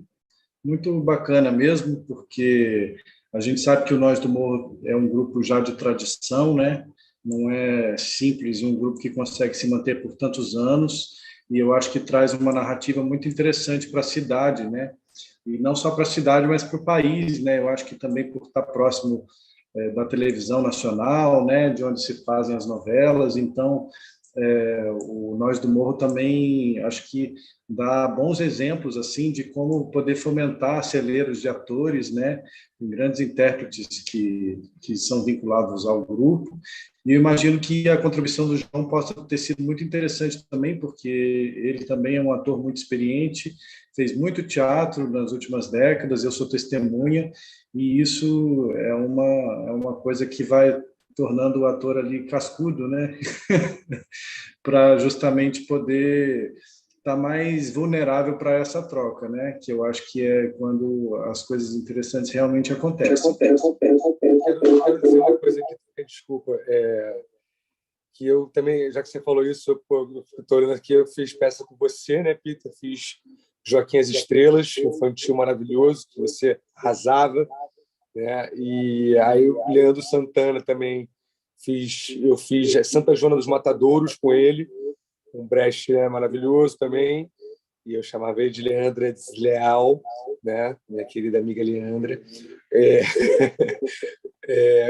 muito bacana mesmo, porque a gente sabe que o Nós do Morro é um grupo já de tradição, né? Não é simples, um grupo que consegue se manter por tantos anos, e eu acho que traz uma narrativa muito interessante para a cidade, né? E não só para a cidade, mas para o país, né? Eu acho que também por estar próximo da televisão nacional, né? De onde se fazem as novelas, então o Nós do Morro também acho que dá bons exemplos assim de como poder fomentar celeiros de atores, né, grandes intérpretes que são vinculados ao grupo. E eu imagino que a contribuição do João possa ter sido muito interessante também, porque ele também é um ator muito experiente, fez muito teatro nas últimas décadas, eu sou testemunha, e isso é uma coisa que vai tornando o ator ali cascudo, né? Para justamente poder estar mais vulnerável para essa troca, né? Que eu acho que é quando as coisas interessantes realmente acontecem. Quero dizer uma coisa aqui, desculpa, que eu também, já que você falou isso, estou olhando aqui, eu fiz peça com você, né, Peter? Fiz Joaquim as Estrelas, infantil maravilhoso, que você arrasava, né? E aí o Leandro Santana também eu fiz Santa Joana dos Matadouros com ele, um Brecht, né, maravilhoso também, e eu chamava ele de Leandra Desleal, né, minha querida amiga Leandra.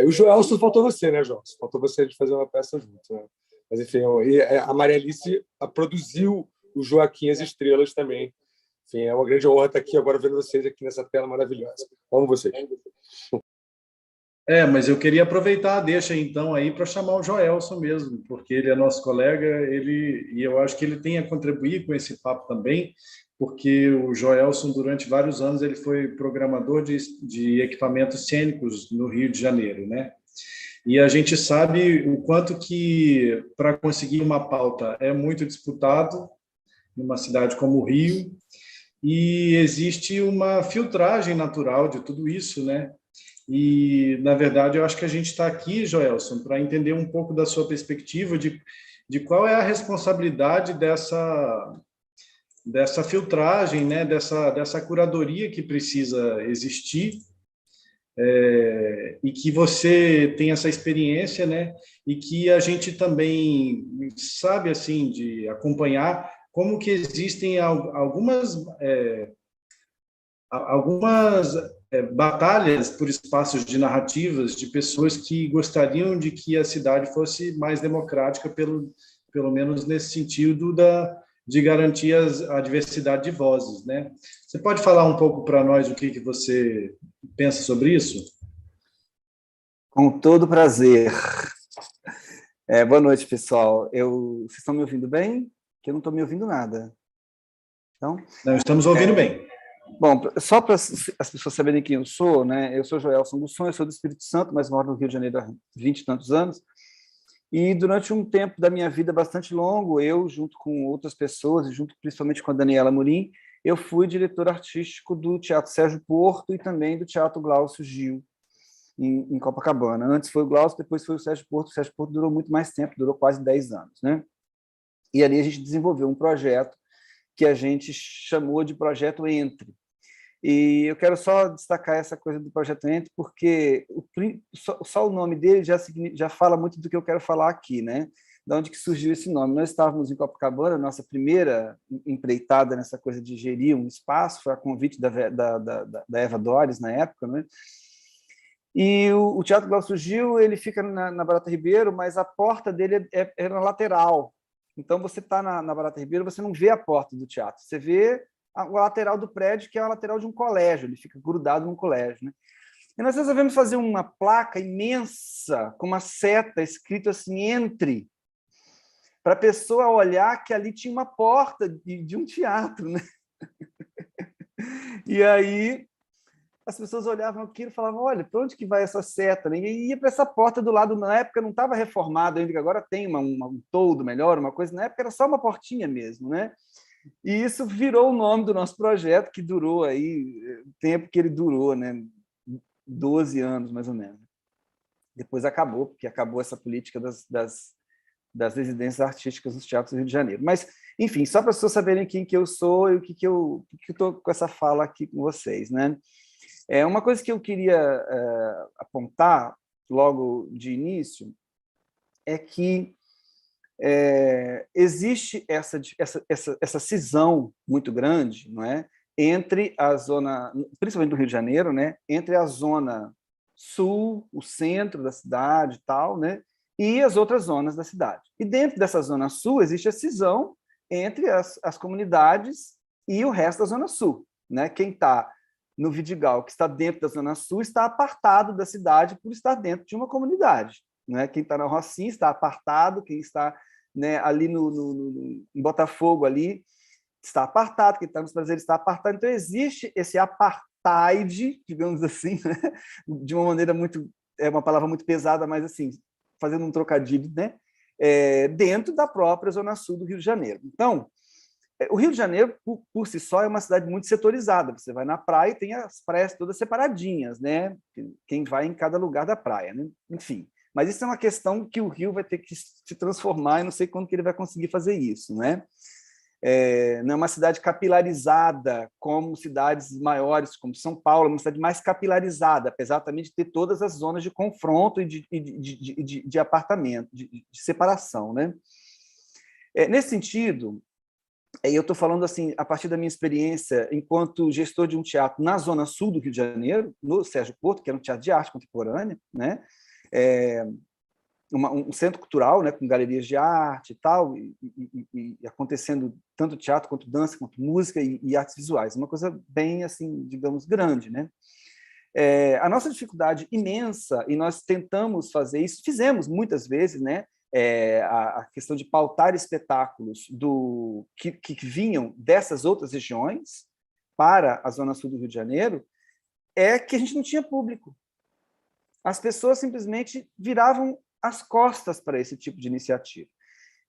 O Joel, só faltou você, né, João? Só faltou você de fazer uma peça junto, né? Mas enfim, a Maria Alice produziu o Joaquim as Estrelas também. Enfim, é uma grande honra estar aqui agora vendo vocês aqui nessa tela maravilhosa. Amo vocês. Mas eu queria aproveitar a deixa então aí para chamar o Joelson mesmo, porque ele é nosso colega, e eu acho que ele tem a contribuir com esse papo também, porque o Joelson, durante vários anos, ele foi programador de equipamentos cênicos no Rio de Janeiro, né? E a gente sabe o quanto que, para conseguir uma pauta, é muito disputado numa cidade como o Rio, e existe uma filtragem natural de tudo isso, né? E, na verdade, eu acho que a gente está aqui, Joelson, para entender um pouco da sua perspectiva de qual é a responsabilidade dessa filtragem, né? Dessa curadoria que precisa existir, e que você tem essa experiência, né? E que a gente também sabe, assim, de acompanhar como que existem algumas batalhas por espaços de narrativas de pessoas que gostariam de que a cidade fosse mais democrática, pelo menos nesse sentido de garantir a diversidade de vozes, né? Você pode falar um pouco para nós o que você pensa sobre isso? Com todo prazer. Boa noite, pessoal. Vocês estão me ouvindo bem? Que eu não estou me ouvindo nada. Então, não, estamos ouvindo bem. Bom, só para as pessoas saberem quem eu sou, né? Eu sou Joelson Gusson, eu sou do Espírito Santo, mas moro no Rio de Janeiro há 20 e tantos anos. E durante um tempo da minha vida bastante longo, eu, junto com outras pessoas, e junto principalmente com a Daniela Amorim, eu fui diretor artístico do Teatro Sérgio Porto e também do Teatro Glaucio Gil, em Copacabana. Antes foi o Glaucio, depois foi o Sérgio Porto. O Sérgio Porto durou muito mais tempo, durou quase 10 anos, né? E ali a gente desenvolveu um projeto que a gente chamou de Projeto Entre. E eu quero só destacar essa coisa do Projeto Entre, porque só o nome dele já fala muito do que eu quero falar aqui, né? De onde que surgiu esse nome. Nós estávamos em Copacabana, nossa primeira empreitada nessa coisa de gerir um espaço, foi a convite da Eva Dores, na época, né? E o Teatro Glaucio Gil, ele fica na Barata Ribeiro, mas a porta dele é na lateral. Então, você está na Barata Ribeiro, você não vê a porta do teatro, você vê a lateral do prédio, que é a lateral de um colégio, ele fica grudado num colégio, né? E nós resolvemos fazer uma placa imensa, com uma seta escrito assim, entre, para a pessoa olhar que ali tinha uma porta de um teatro, né? E aí as pessoas olhavam aquilo e falavam, olha, para onde que vai essa seta? E ia para essa porta do lado, na época não estava reformado ainda, que agora tem um toldo melhor, uma coisa, na época era só uma portinha mesmo, né? E isso virou o nome do nosso projeto, que durou aí, o tempo que ele durou, né? 12 anos, mais ou menos. Depois acabou, porque acabou essa política das residências artísticas nos teatros do Rio de Janeiro. Mas, enfim, só para as pessoas saberem quem que eu sou e o que eu estou com essa fala aqui com vocês, né? Uma coisa que eu queria apontar logo de início é que existe essa cisão muito grande, não é, entre a zona, principalmente do Rio de Janeiro, né, entre a zona sul, o centro da cidade e tal, né, e as outras zonas da cidade. E dentro dessa zona sul existe a cisão entre as comunidades e o resto da zona sul, né? Quem está no Vidigal, que está dentro da zona sul, está apartado da cidade por estar dentro de uma comunidade, né? Quem está na Rocinha está apartado, quem está, né, ali em Botafogo ali está apartado, quem está nos Prazeres está apartado. Então existe esse apartheid, digamos assim, né? De uma maneira muito, uma palavra muito pesada, mas assim, fazendo um trocadilho, né? Dentro da própria zona sul do Rio de Janeiro. Então, o Rio de Janeiro, por si só, é uma cidade muito setorizada. Você vai na praia e tem as praias todas separadinhas, né? Quem vai em cada lugar da praia, né? Enfim. Mas isso é uma questão que o Rio vai ter que se transformar, e não sei quando que ele vai conseguir fazer isso, né? Não é uma cidade capilarizada como cidades maiores, como São Paulo, é uma cidade mais capilarizada, apesar também de ter todas as zonas de confronto e de apartamento, de separação, né? Nesse sentido, eu estou falando assim, a partir da minha experiência enquanto gestor de um teatro na zona sul do Rio de Janeiro, no Sérgio Porto, que era um teatro de arte contemporânea, né? Um centro cultural, né, com galerias de arte e tal, e acontecendo tanto teatro quanto dança, quanto música e artes visuais, uma coisa bem, assim, digamos, grande, né? A nossa dificuldade imensa, e nós tentamos fazer isso, fizemos muitas vezes, né, a questão de pautar espetáculos que vinham dessas outras regiões para a Zona Sul do Rio de Janeiro, é que a gente não tinha público. As pessoas simplesmente viravam as costas para esse tipo de iniciativa.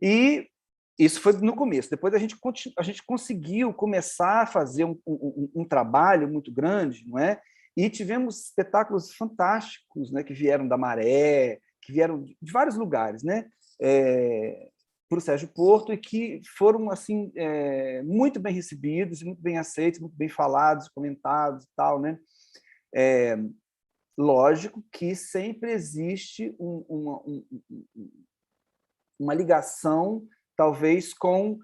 E isso foi no começo. Depois a gente conseguiu começar a fazer um trabalho muito grande, não é? E tivemos espetáculos fantásticos, né, que vieram da Maré, que vieram de vários lugares, né, para o Sérgio Porto, e que foram assim muito bem recebidos, muito bem aceitos, muito bem falados, comentados e tal, né? Lógico que sempre existe uma ligação, talvez, com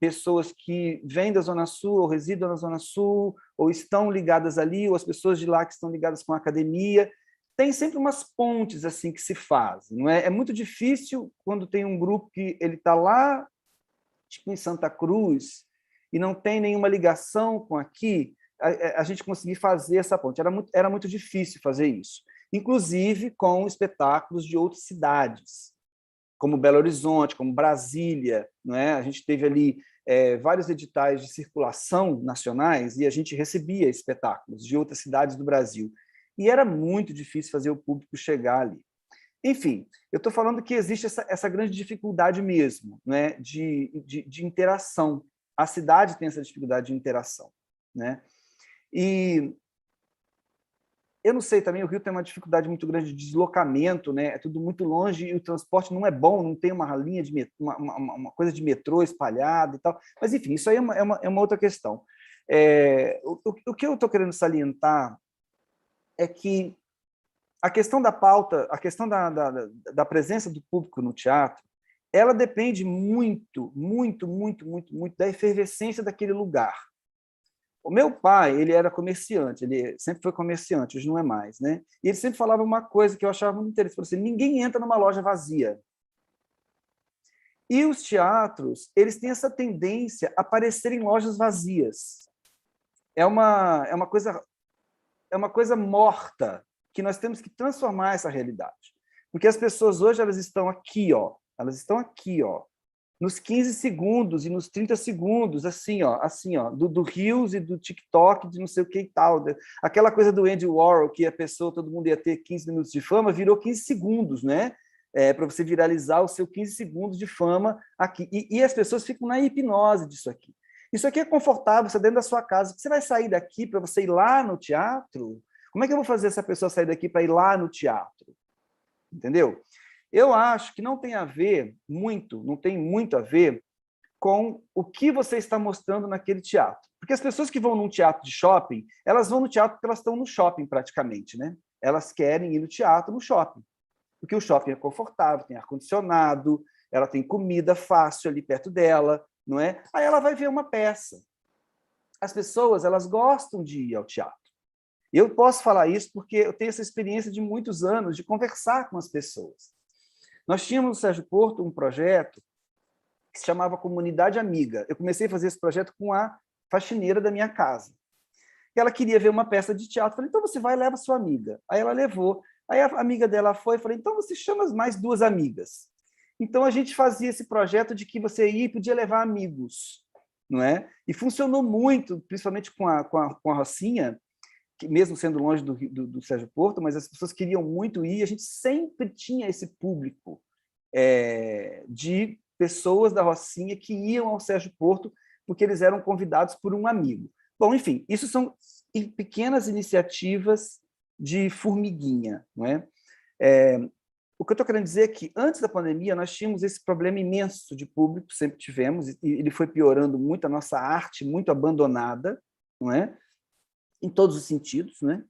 pessoas que vêm da Zona Sul, ou residam na Zona Sul, ou estão ligadas ali, ou as pessoas de lá que estão ligadas com a academia. Tem sempre umas pontes assim que se fazem, não é? É muito difícil quando tem um grupo que ele está lá, tipo em Santa Cruz, e não tem nenhuma ligação com aqui, a gente conseguir fazer essa ponte. Era muito difícil fazer isso, inclusive com espetáculos de outras cidades, como Belo Horizonte, como Brasília, não é? A gente teve ali vários editais de circulação nacionais e a gente recebia espetáculos de outras cidades do Brasil. E era muito difícil fazer o público chegar ali. Enfim, eu estou falando que existe essa grande dificuldade mesmo, né, de interação. A cidade tem essa dificuldade de interação, né? E eu não sei, também o Rio tem uma dificuldade muito grande de deslocamento, né? É tudo muito longe e o transporte não é bom, não tem uma linha de metrô, uma coisa de metrô espalhada e tal. Mas, enfim, isso aí é uma outra questão. O que eu estou querendo salientar é que a questão da pauta, a questão da presença do público no teatro, ela depende muito, muito, muito, muito, muito da efervescência daquele lugar. O meu pai, ele era comerciante, ele sempre foi comerciante, hoje não é mais, né? E ele sempre falava uma coisa que eu achava muito interessante, ele falou assim, ninguém entra numa loja vazia. E os teatros, eles têm essa tendência a aparecer em lojas vazias. É uma coisa morta, que nós temos que transformar essa realidade. Porque as pessoas hoje, elas estão aqui, ó, nos 15 segundos e nos 30 segundos, assim, ó, do Reels e do TikTok, de não sei o que e tal. Aquela coisa do Andy Warhol, que a pessoa, todo mundo ia ter 15 minutos de fama, virou 15 segundos, né? Para você viralizar o seu 15 segundos de fama aqui. E as pessoas ficam na hipnose disso aqui. Isso aqui é confortável, você dentro da sua casa. Você vai sair daqui para você ir lá no teatro? Como é que eu vou fazer essa pessoa sair daqui para ir lá no teatro? Entendeu? Eu acho que não tem muito a ver com o que você está mostrando naquele teatro. Porque as pessoas que vão num teatro de shopping, elas vão no teatro porque elas estão no shopping praticamente, né? Elas querem ir no teatro no shopping. Porque o shopping é confortável, tem ar-condicionado, ela tem comida fácil ali perto dela, não é? Aí ela vai ver uma peça. As pessoas, elas gostam de ir ao teatro. Eu posso falar isso porque eu tenho essa experiência de muitos anos de conversar com as pessoas. Nós tínhamos no Sérgio Porto um projeto que se chamava Comunidade Amiga. Eu comecei a fazer esse projeto com a faxineira da minha casa. E ela queria ver uma peça de teatro. Eu falei, então você vai e leva sua amiga. Aí ela levou. Aí a amiga dela foi, eu falei, então você chama mais 2 amigas. Então a gente fazia esse projeto de que você ia e podia levar amigos, não é? E funcionou muito, principalmente com a Rocinha, que mesmo sendo longe do Sérgio Porto, mas as pessoas queriam muito ir, a gente sempre tinha esse público de pessoas da Rocinha que iam ao Sérgio Porto porque eles eram convidados por um amigo. Bom, enfim, isso são pequenas iniciativas de formiguinha, não é? O que eu estou querendo dizer é que, antes da pandemia, nós tínhamos esse problema imenso de público, sempre tivemos, e ele foi piorando muito, a nossa arte muito abandonada, não é? Em todos os sentidos, né?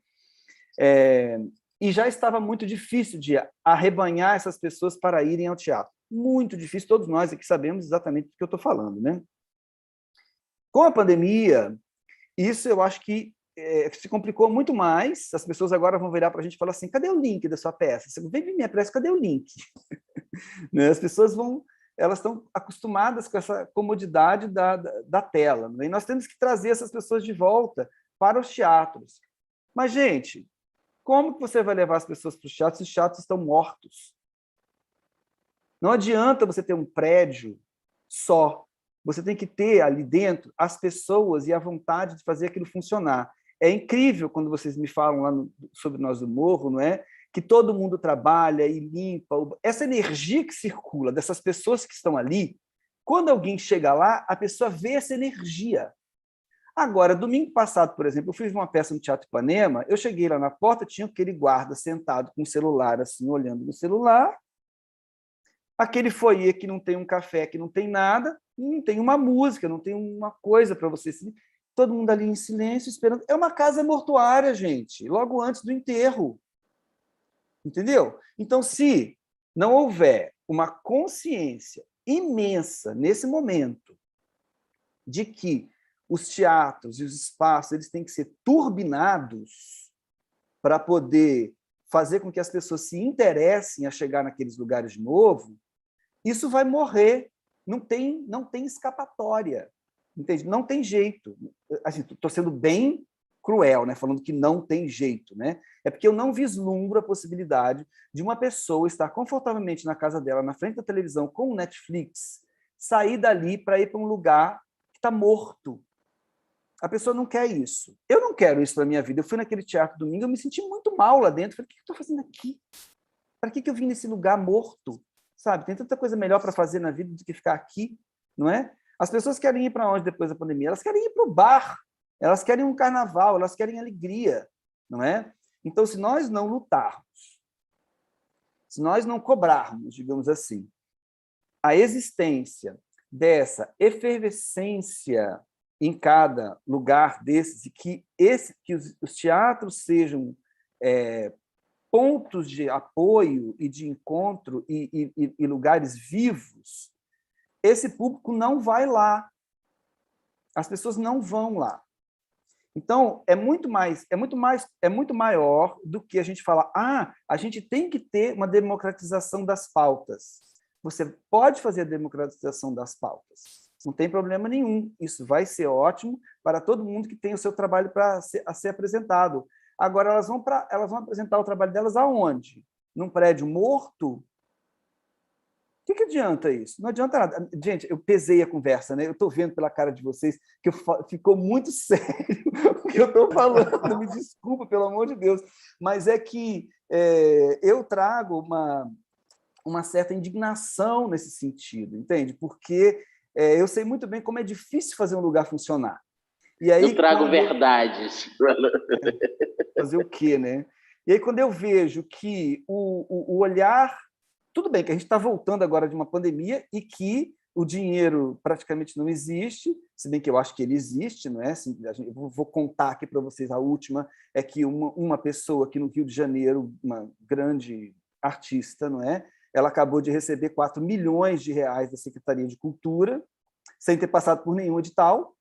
E já estava muito difícil de arrebanhar essas pessoas para irem ao teatro. Muito difícil, todos nós aqui sabemos exatamente do que eu estou falando, né? Com a pandemia, isso eu acho que se complicou muito mais. As pessoas agora vão virar para a gente e falar assim, cadê o link da sua peça? Você vem ver minha peça, cadê o link? As pessoas elas estão acostumadas com essa comodidade da tela, né? E nós temos que trazer essas pessoas de volta para os teatros. Mas, gente, como que você vai levar as pessoas para os teatros se os teatros estão mortos? Não adianta você ter um prédio só. Você tem que ter ali dentro as pessoas e a vontade de fazer aquilo funcionar. É incrível quando vocês me falam lá sobre Nós do Morro, não é? Que todo mundo trabalha e limpa. Essa energia que circula dessas pessoas que estão ali, quando alguém chega lá, a pessoa vê essa energia. Agora, domingo passado, por exemplo, eu fiz uma peça no Teatro Ipanema, eu cheguei lá na porta, tinha aquele guarda sentado com o celular, assim, olhando no celular, aquele foyer que não tem um café, que não tem nada, não tem uma música, não tem uma coisa para você... Todo mundo ali em silêncio, esperando. É uma casa mortuária, gente, logo antes do enterro. Entendeu? Então, se não houver uma consciência imensa nesse momento de que os teatros e os espaços eles têm que ser turbinados para poder fazer com que as pessoas se interessem a chegar naqueles lugares de novo, isso vai morrer. Não tem escapatória. Entende? Não tem jeito. Assim, estou sendo bem cruel, né? Falando que não tem jeito. Né? É porque eu não vislumbro a possibilidade de uma pessoa estar confortavelmente na casa dela, na frente da televisão, com o Netflix, sair dali para ir para um lugar que está morto. A pessoa não quer isso. Eu não quero isso para a minha vida. Eu fui naquele teatro domingo, eu me senti muito mal lá dentro. Falei, o que eu estou fazendo aqui? Para que eu vim nesse lugar morto? Sabe? Tem tanta coisa melhor para fazer na vida do que ficar aqui, não é? As pessoas querem ir para onde depois da pandemia? Elas querem ir para o bar, elas querem um carnaval, elas querem alegria, não é? Então, se nós não lutarmos, se nós não cobrarmos, digamos assim, a existência dessa efervescência em cada lugar desses, e que os teatros sejam pontos de apoio e de encontro e lugares vivos, esse público não vai lá. As pessoas não vão lá. Então, é muito maior do que a gente falar, a gente tem que ter uma democratização das pautas. Você pode fazer a democratização das pautas. Não tem problema nenhum. Isso vai ser ótimo para todo mundo que tem o seu trabalho a ser apresentado. Agora, elas vão apresentar o trabalho delas aonde? Num prédio morto? O que adianta isso? Não adianta nada. Gente, eu pesei a conversa, né? Eu estou vendo pela cara de vocês que ficou muito sério o que eu estou falando. Me desculpa, pelo amor de Deus. Mas é que eu trago uma certa indignação nesse sentido, entende? Porque eu sei muito bem como é difícil fazer um lugar funcionar. E aí, eu trago verdades. Fazer o quê, né? E aí, quando eu vejo que o olhar... Tudo bem que a gente está voltando agora de uma pandemia e que o dinheiro praticamente não existe, se bem que eu acho que ele existe, não é? Assim, eu vou contar aqui para vocês, a última é que uma pessoa aqui no Rio de Janeiro, uma grande artista, não é? Ela acabou de receber 4 milhões de reais da Secretaria de Cultura, sem ter passado por nenhum edital,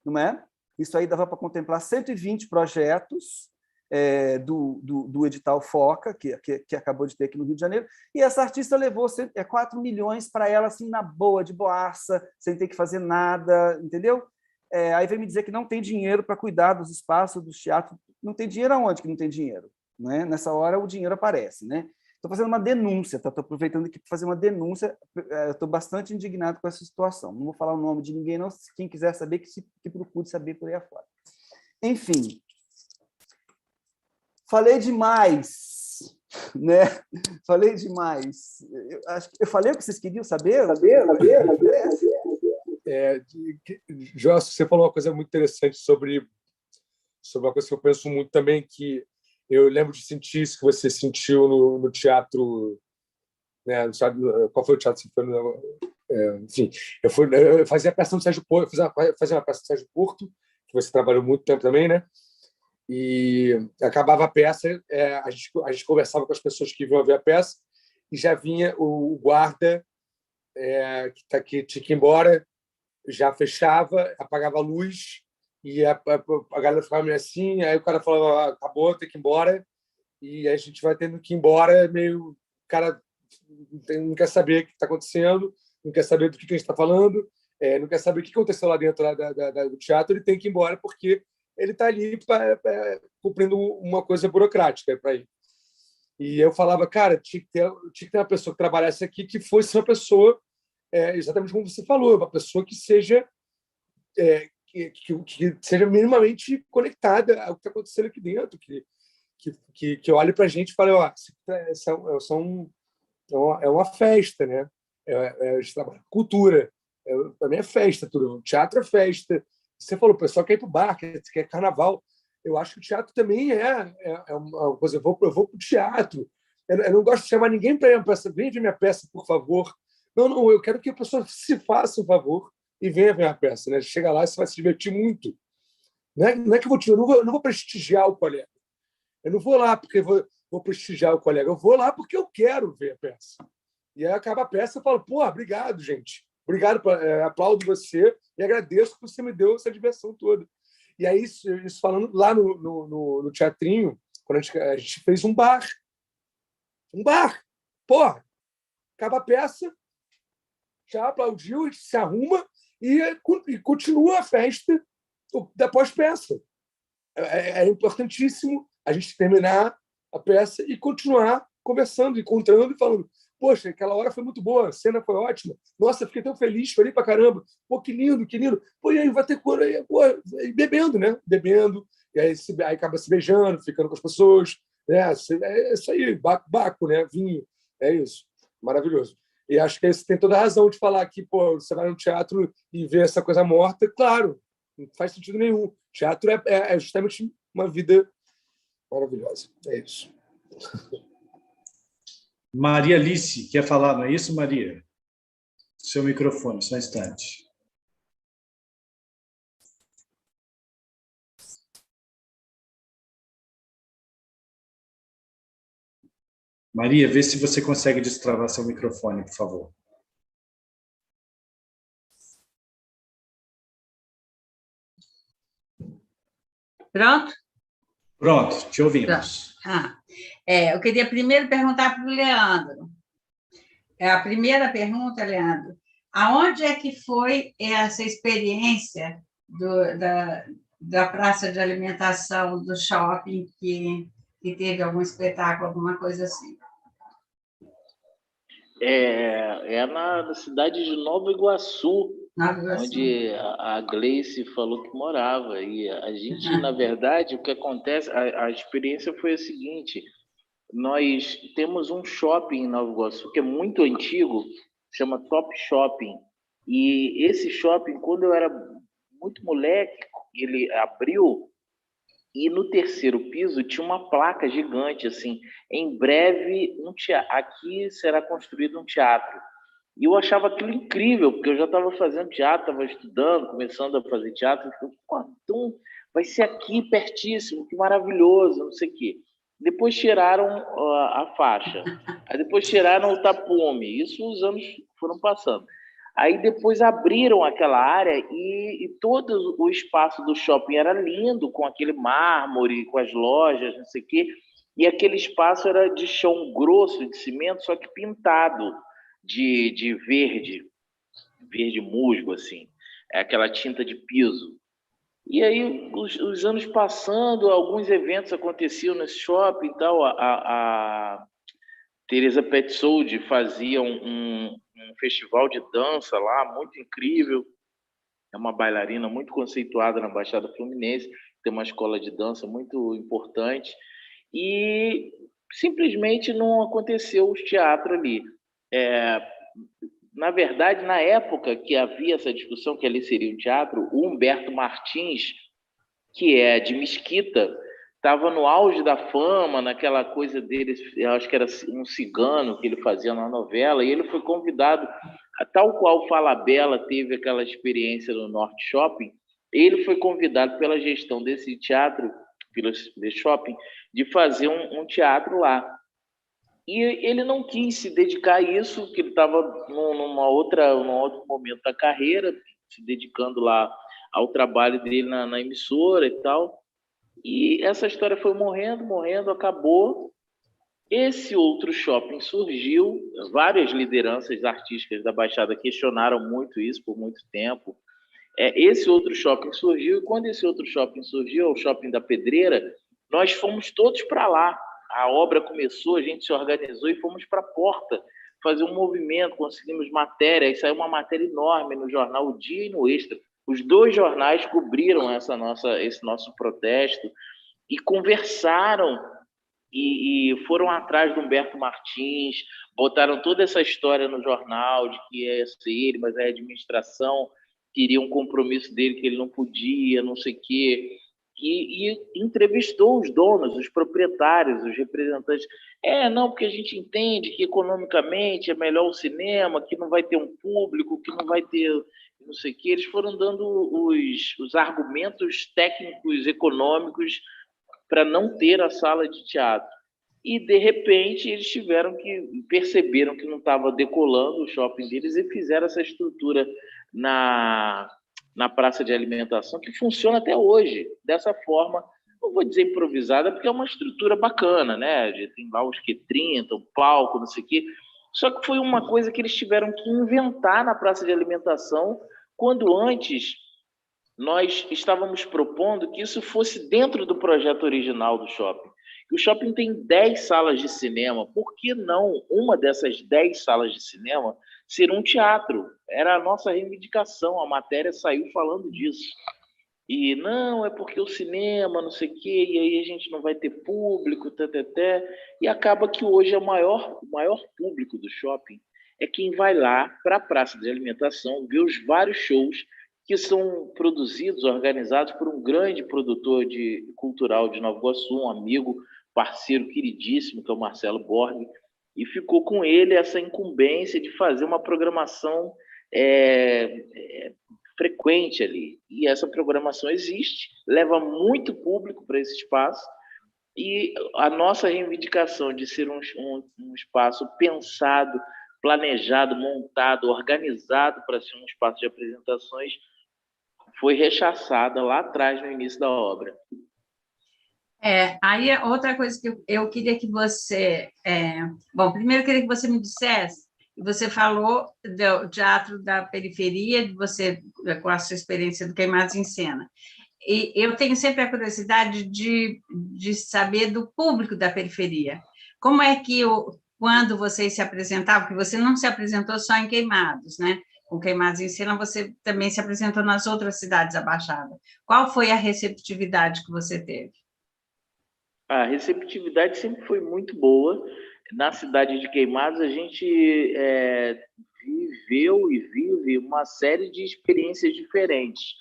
não é? Isso aí dava para contemplar 120 projetos do edital FOCA, que acabou de ter aqui no Rio de Janeiro, e essa artista levou 4 milhões para ela, assim, na boa, de boaça, sem ter que fazer nada, entendeu? Aí vem me dizer que não tem dinheiro para cuidar dos espaços, dos teatros. Não tem dinheiro aonde que não tem dinheiro? Não é? Nessa hora o dinheiro aparece, né? Estou fazendo uma denúncia, estou aproveitando aqui para fazer uma denúncia. Estou bastante indignado com essa situação. Não vou falar o nome de ninguém, não. Quem quiser saber, que procure saber por aí afora. Enfim, falei demais, né? Falei demais. Eu falei o que vocês queriam saber? João, você falou uma coisa muito interessante sobre uma coisa que eu penso muito também, que eu lembro de sentir isso que você sentiu no teatro, né? Qual foi o teatro que você foi? Enfim, eu fazia a peça do Sérgio Porto, fazia uma peça do Sérgio Porto, que você trabalhou muito tempo também, né? E acabava a peça, a gente conversava com as pessoas que iam ver a peça e já vinha o guarda que tinha que ir embora, já fechava, apagava a luz e a galera ficava meio assim, aí o cara falava, acabou, tem que ir embora, e aí a gente vai tendo que ir embora, meio... O cara não quer saber o que está acontecendo, não quer saber do que a gente está falando, não quer saber o que aconteceu lá dentro do teatro, ele tem que ir embora porque ele está ali cumprindo uma coisa burocrática para ir. E eu falava, cara, tinha que ter uma pessoa que trabalhasse aqui que fosse uma pessoa, exatamente como você falou, uma pessoa que seja que seja minimamente conectada ao que está acontecendo aqui dentro, que olhe para a gente e fale, ó, é uma festa, né? Cultura, para mim é festa, tudo. O teatro é festa. Você falou, o pessoal quer ir para o bar, quer carnaval. Eu acho que o teatro também é uma coisa. Eu vou para o teatro. Eu não gosto de chamar ninguém para ir a peça. Vem ver minha peça, por favor. Não, eu quero que a pessoa se faça um favor e venha ver a peça. Né? Chega lá e você vai se divertir muito. Não é que eu não vou prestigiar o colega. Eu não vou lá porque vou prestigiar o colega. Eu vou lá porque eu quero ver a peça. E aí acaba a peça e eu falo, pô, obrigado, gente. Obrigado, aplaudo você e agradeço que você me deu essa diversão toda. E aí, isso falando lá no teatrinho, quando a gente fez um bar. Um bar! Porra! Acaba a peça, já aplaudiu, a gente se arruma e continua a festa da pós-peça. É importantíssimo a gente terminar a peça e continuar conversando, encontrando e falando, poxa, aquela hora foi muito boa, a cena foi ótima, nossa, fiquei tão feliz, falei pra caramba, pô, que lindo, que lindo. Pô, e aí vai ter cor aí, pô, bebendo, né? Bebendo, e aí acaba se beijando, ficando com as pessoas, né? É isso aí, baco, né? Vinho, é isso. Maravilhoso. E acho que você tem toda a razão de falar que, pô, você vai no teatro e vê essa coisa morta, claro, não faz sentido nenhum. Teatro é justamente uma vida maravilhosa. É isso. Maria Alice, quer falar, não é isso, Maria? Seu microfone, só um instante. Maria, vê se você consegue destravar seu microfone, por favor. Pronto? Pronto, te ouvimos. Eu queria primeiro perguntar para o Leandro. A primeira pergunta, Leandro, aonde é que foi essa experiência da praça de alimentação do shopping que teve algum espetáculo, alguma coisa assim? Na cidade de Nova Iguaçu, Nova Iguaçu. Onde a Gleice falou que morava. E a gente, na verdade, o que acontece, a experiência foi a seguinte: nós temos um shopping em Nova Iguaçu que é muito antigo, chama Top Shopping. E esse shopping, quando eu era muito moleque, ele abriu e no terceiro piso tinha uma placa gigante assim: em breve aqui será construído um teatro. E eu achava aquilo incrível, porque eu já estava fazendo teatro, estava estudando, começando a fazer teatro. Eu falei, então vai ser aqui pertíssimo, que maravilhoso, não sei o quê. Depois tiraram a faixa, aí depois tiraram o tapume. Isso os anos foram passando. Aí depois abriram aquela área e todo o espaço do shopping era lindo, com aquele mármore, com as lojas, não sei o quê. E aquele espaço era de chão grosso, de cimento, só que pintado de verde musgo, assim. É aquela tinta de piso. E aí, os anos passando, alguns eventos aconteciam nesse shopping e tal. A Teresa Petzold fazia um festival de dança lá, muito incrível. É uma bailarina muito conceituada na Baixada Fluminense, tem uma escola de dança muito importante. E simplesmente não aconteceu o teatro ali. Na verdade, na época que havia essa discussão que ali seria um teatro, o Humberto Martins, que é de Mesquita, estava no auge da fama, naquela coisa dele, eu acho que era um cigano que ele fazia na novela, e ele foi convidado, tal qual Falabella teve aquela experiência no Norte Shopping, ele foi convidado pela gestão desse teatro, desse shopping, de fazer um teatro lá. E ele não quis se dedicar a isso, que ele estava num outro momento da carreira, se dedicando lá ao trabalho dele na emissora e tal. E essa história foi morrendo, acabou. Esse outro shopping surgiu, várias lideranças artísticas da Baixada questionaram muito isso por muito tempo. Esse outro shopping surgiu, e quando esse outro shopping surgiu, o Shopping da Pedreira, nós fomos todos para lá. a obra começou, a gente se organizou e fomos para a porta fazer um movimento, conseguimos matéria, e saiu uma matéria enorme no jornal O Dia e no Extra. Os 2 jornais cobriram esse nosso protesto e conversaram e foram atrás do Humberto Martins, botaram toda essa história no jornal de que ia ser ele, mas a administração queria um compromisso dele que ele não podia, não sei o quê. E entrevistou os donos, os proprietários, os representantes. Não, porque a gente entende que economicamente é melhor o cinema, que não vai ter um público, que não vai ter não sei o quê. Eles foram dando os argumentos técnicos, econômicos, para não ter a sala de teatro. E, de repente, eles perceberam que não estava decolando o shopping deles e fizeram essa estrutura na praça de alimentação, que funciona até hoje, dessa forma, não vou dizer improvisada, porque é uma estrutura bacana, né? Tem lá os que 30, o palco, não sei o quê. Só que foi uma coisa que eles tiveram que inventar na praça de alimentação, quando antes nós estávamos propondo que isso fosse dentro do projeto original do shopping. O shopping tem 10 salas de cinema, por que não uma dessas 10 salas de cinema ser um teatro? Era a nossa reivindicação, a matéria saiu falando disso. E não, é porque o cinema, não sei o quê, e aí a gente não vai ter público, e acaba que hoje o maior público do shopping é quem vai lá para a praça de alimentação ver os vários shows que são produzidos, organizados por um grande produtor cultural de Nova Iguaçu, um amigo, parceiro queridíssimo, que é o Marcelo Borg, e ficou com ele essa incumbência de fazer uma programação frequente ali. E essa programação existe, leva muito público para esse espaço, e a nossa reivindicação de ser um espaço pensado, planejado, montado, organizado para ser um espaço de apresentações, foi rechaçada lá atrás, no início da obra. Aí outra coisa que eu queria que você... Bom, primeiro eu queria que você me dissesse, você falou do teatro da periferia, você com a sua experiência do Queimados em Cena. E eu tenho sempre a curiosidade de saber do público da periferia. Como é que, quando vocês se apresentavam, porque você não se apresentou só em Queimados, né? Com Queimados em Cena, você também se apresentou nas outras cidades da Baixada. Qual foi a receptividade que você teve? A receptividade sempre foi muito boa. Na cidade de Queimados, a gente viveu e vive uma série de experiências diferentes.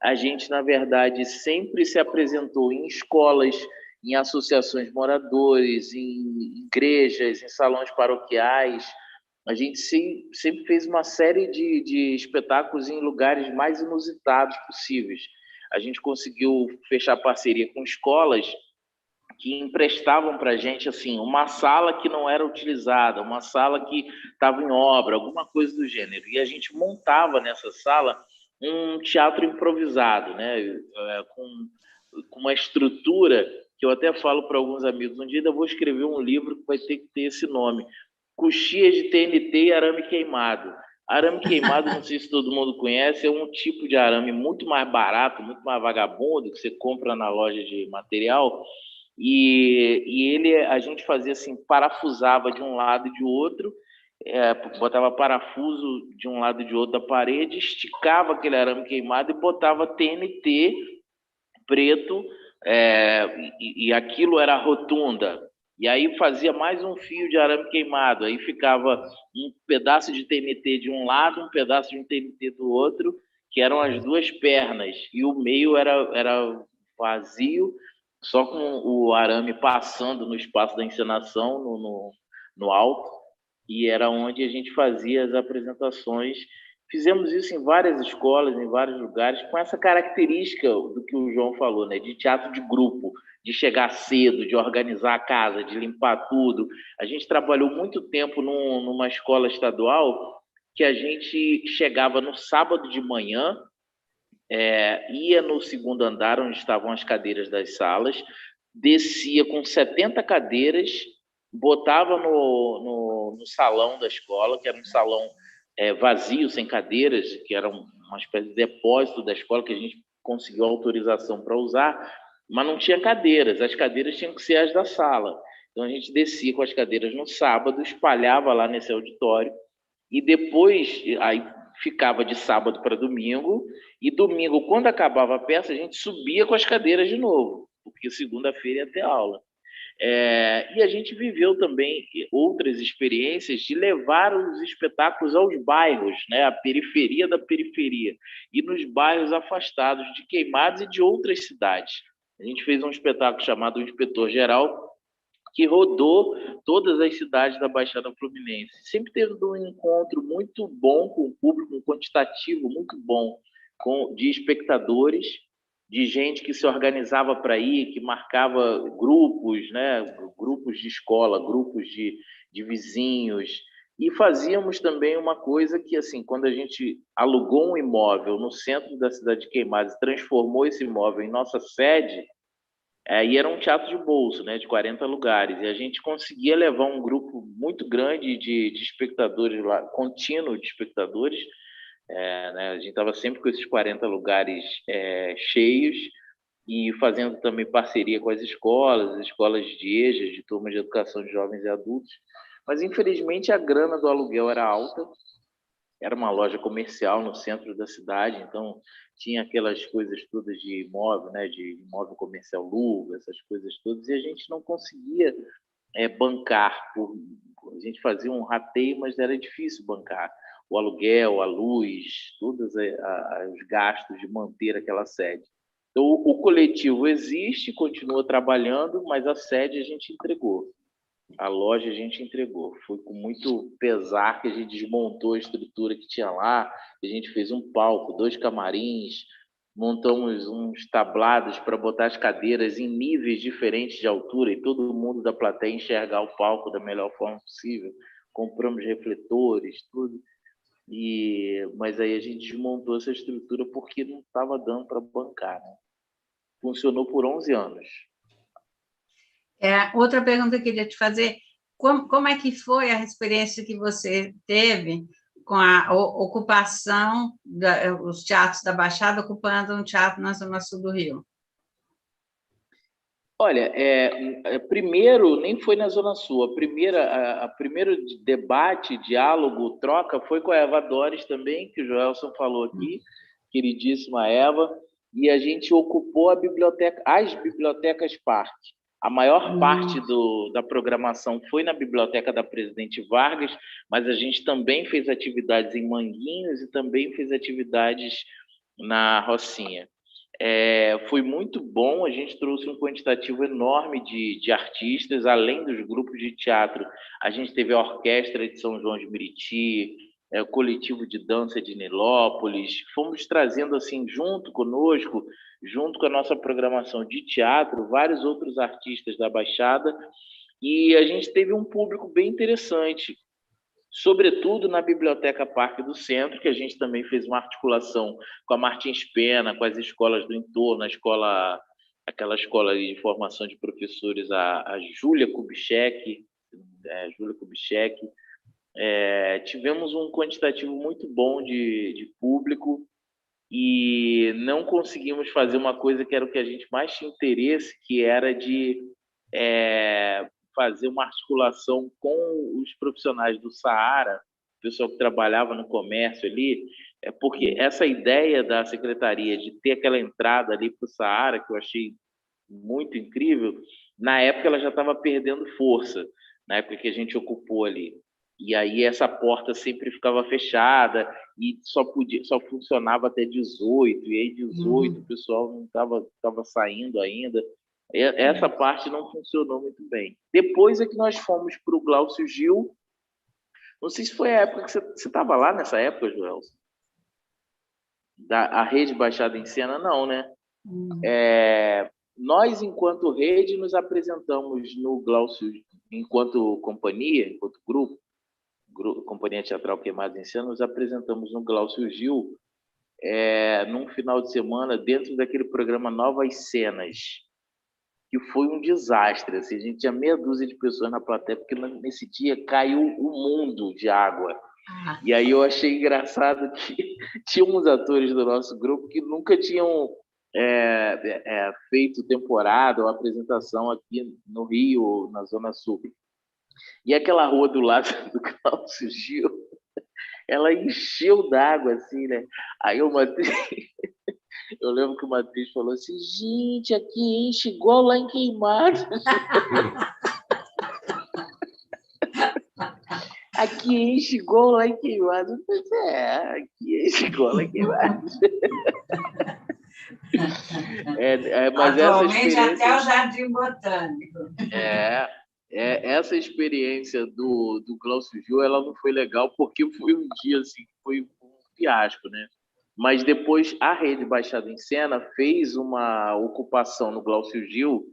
A gente, na verdade, sempre se apresentou em escolas, em associações de moradores, em igrejas, em salões paroquiais. A gente sempre fez uma série de espetáculos em lugares mais inusitados possíveis. A gente conseguiu fechar parceria com escolas que emprestavam para a gente assim, uma sala que não era utilizada, uma sala que estava em obra, alguma coisa do gênero. E a gente montava nessa sala um teatro improvisado, né? Com uma estrutura que eu até falo para alguns amigos. Um dia eu vou escrever um livro que vai ter que ter esse nome: Coxias de TNT e Arame Queimado. Arame queimado, não sei se todo mundo conhece, é um tipo de arame muito mais barato, muito mais vagabundo, que você compra na loja de material. E ele, a gente fazia assim, parafusava de um lado e de outro, botava parafuso de um lado e de outro da parede, esticava aquele arame queimado e botava TNT preto, e aquilo era rotunda. E aí fazia mais um fio de arame queimado, aí ficava um pedaço de TNT de um lado, um pedaço de um TNT do outro, que eram as duas pernas, e o meio era vazio, só com o arame passando no espaço da encenação, no alto, e era onde a gente fazia as apresentações. Fizemos isso em várias escolas, em vários lugares, com essa característica do que o João falou, né, de teatro de grupo, de chegar cedo, de organizar a casa, de limpar tudo. A gente trabalhou muito tempo numa escola estadual que a gente chegava no sábado de manhã, ia no segundo andar, onde estavam as cadeiras das salas, descia com 70 cadeiras, botava no salão da escola, que era um salão vazio, sem cadeiras, que era uma espécie de depósito da escola, que a gente conseguiu autorização para usar, mas não tinha cadeiras, as cadeiras tinham que ser as da sala. Então, a gente descia com as cadeiras no sábado, espalhava lá nesse auditório, e depois aí ficava de sábado para domingo, e domingo, quando acabava a peça, a gente subia com as cadeiras de novo, porque segunda-feira ia ter aula. E a gente viveu também outras experiências de levar os espetáculos aos bairros, né, a periferia da periferia, e nos bairros afastados de Queimados e de outras cidades. A gente fez um espetáculo chamado O Inspetor Geral, que rodou todas as cidades da Baixada Fluminense. Sempre teve um encontro muito bom com o público, um quantitativo muito bom de espectadores, de gente que se organizava para ir, que marcava grupos, né? Grupos de escola, grupos de vizinhos. E fazíamos também uma coisa que, assim, quando a gente alugou um imóvel no centro da cidade de Queimados e transformou esse imóvel em nossa sede, e era um teatro de bolso, né, de 40 lugares, e a gente conseguia levar um grupo muito grande de espectadores lá, contínuo de espectadores, né, a gente estava sempre com esses 40 lugares cheios, e fazendo também parceria com as escolas de EJA, de turmas de educação de jovens e adultos, mas infelizmente a grana do aluguel era alta, era uma loja comercial no centro da cidade, então tinha aquelas coisas todas de imóvel, né, de imóvel comercial Luga, essas coisas todas, e a gente não conseguia bancar. A gente fazia um rateio, mas era difícil bancar. O aluguel, a luz, todos os gastos de manter aquela sede. Então, o coletivo existe, continua trabalhando, mas a sede a gente entregou. A loja a gente entregou. Foi com muito pesar que a gente desmontou a estrutura que tinha lá. A gente fez um palco, 2 camarins, montamos uns tablados para botar as cadeiras em níveis diferentes de altura e todo mundo da plateia enxergar o palco da melhor forma possível. Compramos refletores, tudo. Mas aí a gente desmontou essa estrutura porque não estava dando para bancar, né? Funcionou por 11 anos. Outra pergunta que eu queria te fazer, como é que foi a experiência que você teve com a ocupação dos teatros da Baixada, ocupando um teatro na Zona Sul do Rio? Olha, primeiro, nem foi na Zona Sul. A primeiro debate, diálogo, troca foi com a Eva Dores também, que o Joelson falou aqui, queridíssima Eva, e a gente ocupou as bibliotecas parque. A maior parte da programação foi na Biblioteca da Presidente Vargas, mas a gente também fez atividades em Manguinhos e também fez atividades na Rocinha. Foi muito bom, a gente trouxe um quantitativo enorme de artistas, além dos grupos de teatro. A gente teve a Orquestra de São João de Meriti, o Coletivo de Dança de Nilópolis. Fomos trazendo, assim, junto conosco, junto com a nossa programação de teatro, vários outros artistas da Baixada, e a gente teve um público bem interessante, sobretudo na Biblioteca Parque do Centro, que a gente também fez uma articulação com a Martins Pena, com as escolas do entorno, aquela escola de formação de professores, a Júlia Kubitschek, tivemos um quantitativo muito bom de público, e não conseguimos fazer uma coisa que era o que a gente mais tinha interesse, que era de fazer uma articulação com os profissionais do Saara, o pessoal que trabalhava no comércio ali, porque essa ideia da secretaria de ter aquela entrada ali para o Saara, que eu achei muito incrível, na época ela já estava perdendo força, na época que a gente ocupou ali. E aí essa porta sempre ficava fechada e só funcionava até 18, e aí 18 o pessoal não estava saindo ainda. Essa parte não funcionou muito bem. Depois é que nós fomos para o Glaucio Gil. Não sei se foi a época que você estava lá nessa época, Joel. A Rede Baixada em Cena, não, né? Nós, enquanto rede, nos apresentamos no Glaucio, enquanto companhia, enquanto grupo, Companhia Teatral Queimados em Cena, nos apresentamos no Glaucio Gil, num final de semana, dentro daquele programa Novas Cenas, que foi um desastre. Assim, a gente tinha meia dúzia de pessoas na plateia, porque nesse dia caiu o mundo de água. E aí eu achei engraçado que tinha uns atores do nosso grupo que nunca tinham feito temporada ou apresentação aqui no Rio, na Zona Sul. E aquela rua do lado do Cláudio Gil, ela encheu d'água, assim, né? Aí o Matheus... Eu lembro que o Matheus falou assim, gente, aqui enche igual lá em Queimados. Aqui enche igual lá em Queimados. Aqui enche igual lá em Queimados. Mas atualmente essa até o Jardim Botânico. Essa experiência do Cláudio Gil, ela não foi legal porque foi um dia assim, foi um fiasco, né? Mas depois a Rede Baixada em Cena fez uma ocupação no Cláudio Gil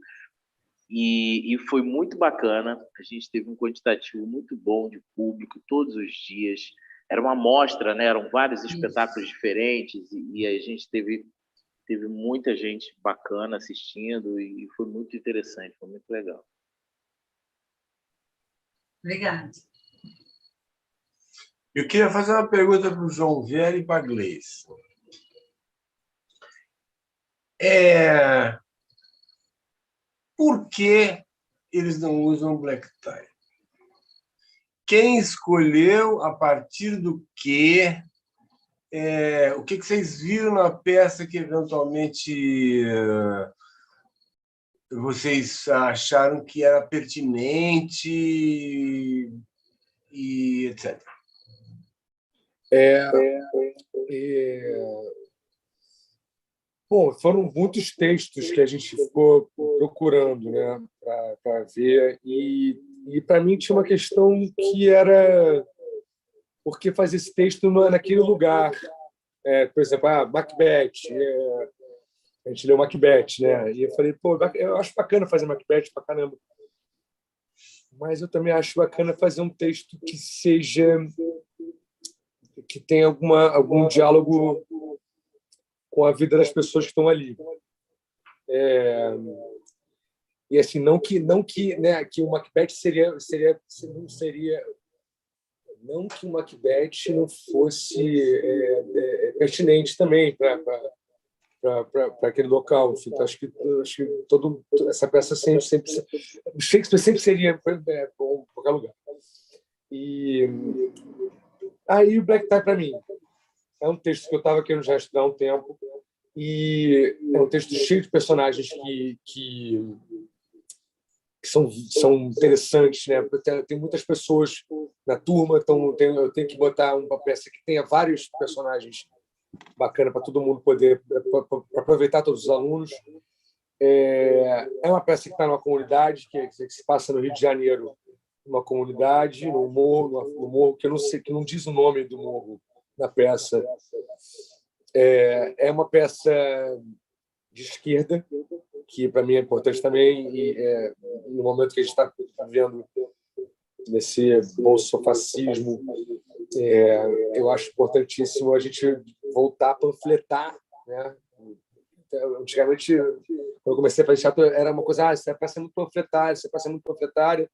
e foi muito bacana. A gente teve um quantitativo muito bom de público todos os dias. Era uma mostra, né? Eram vários espetáculos diferentes e a gente teve muita gente bacana assistindo e foi muito interessante, foi muito legal. Obrigada. Eu queria fazer uma pergunta para o João Vera e para a Gleice. Por que eles não usam black tie? Quem escolheu, a partir do quê? O que vocês viram na peça que, eventualmente, vocês acharam que era pertinente e etc.? Bom, foram muitos textos que a gente ficou procurando, né, para ver, e para mim tinha uma questão que era por que fazer esse texto naquele lugar. Por exemplo, Macbeth, a gente leu Macbeth, né? E eu falei, pô, eu acho bacana fazer Macbeth pra caramba, mas eu também acho bacana fazer um texto que tenha algum diálogo com a vida das pessoas que estão ali. E assim, não que né, que o Macbeth não que o Macbeth não fosse pertinente também para aquele local. Enfim, então, acho que essa peça Shakespeare sempre seria bom em qualquer lugar. E aí o Black Tie, para mim, é um texto que eu estava querendo já estudar há um tempo, e é um texto cheio de personagens que são interessantes, né? Tem muitas pessoas na turma, então eu tenho que botar uma peça que tenha vários personagens bacana para todo mundo poder pra aproveitar todos os alunos. É uma peça que está numa comunidade que se passa no Rio de Janeiro, uma comunidade no morro que eu não sei, que não diz o nome do morro na peça. É uma peça de esquerda, que para mim é importante também, e no momento que a gente está vivendo nesse bolsofascismo, eu acho importantíssimo a gente voltar a panfletar, né? Antigamente, quando eu comecei a fazer teatro, era uma coisa, essa peça é muito panfletária,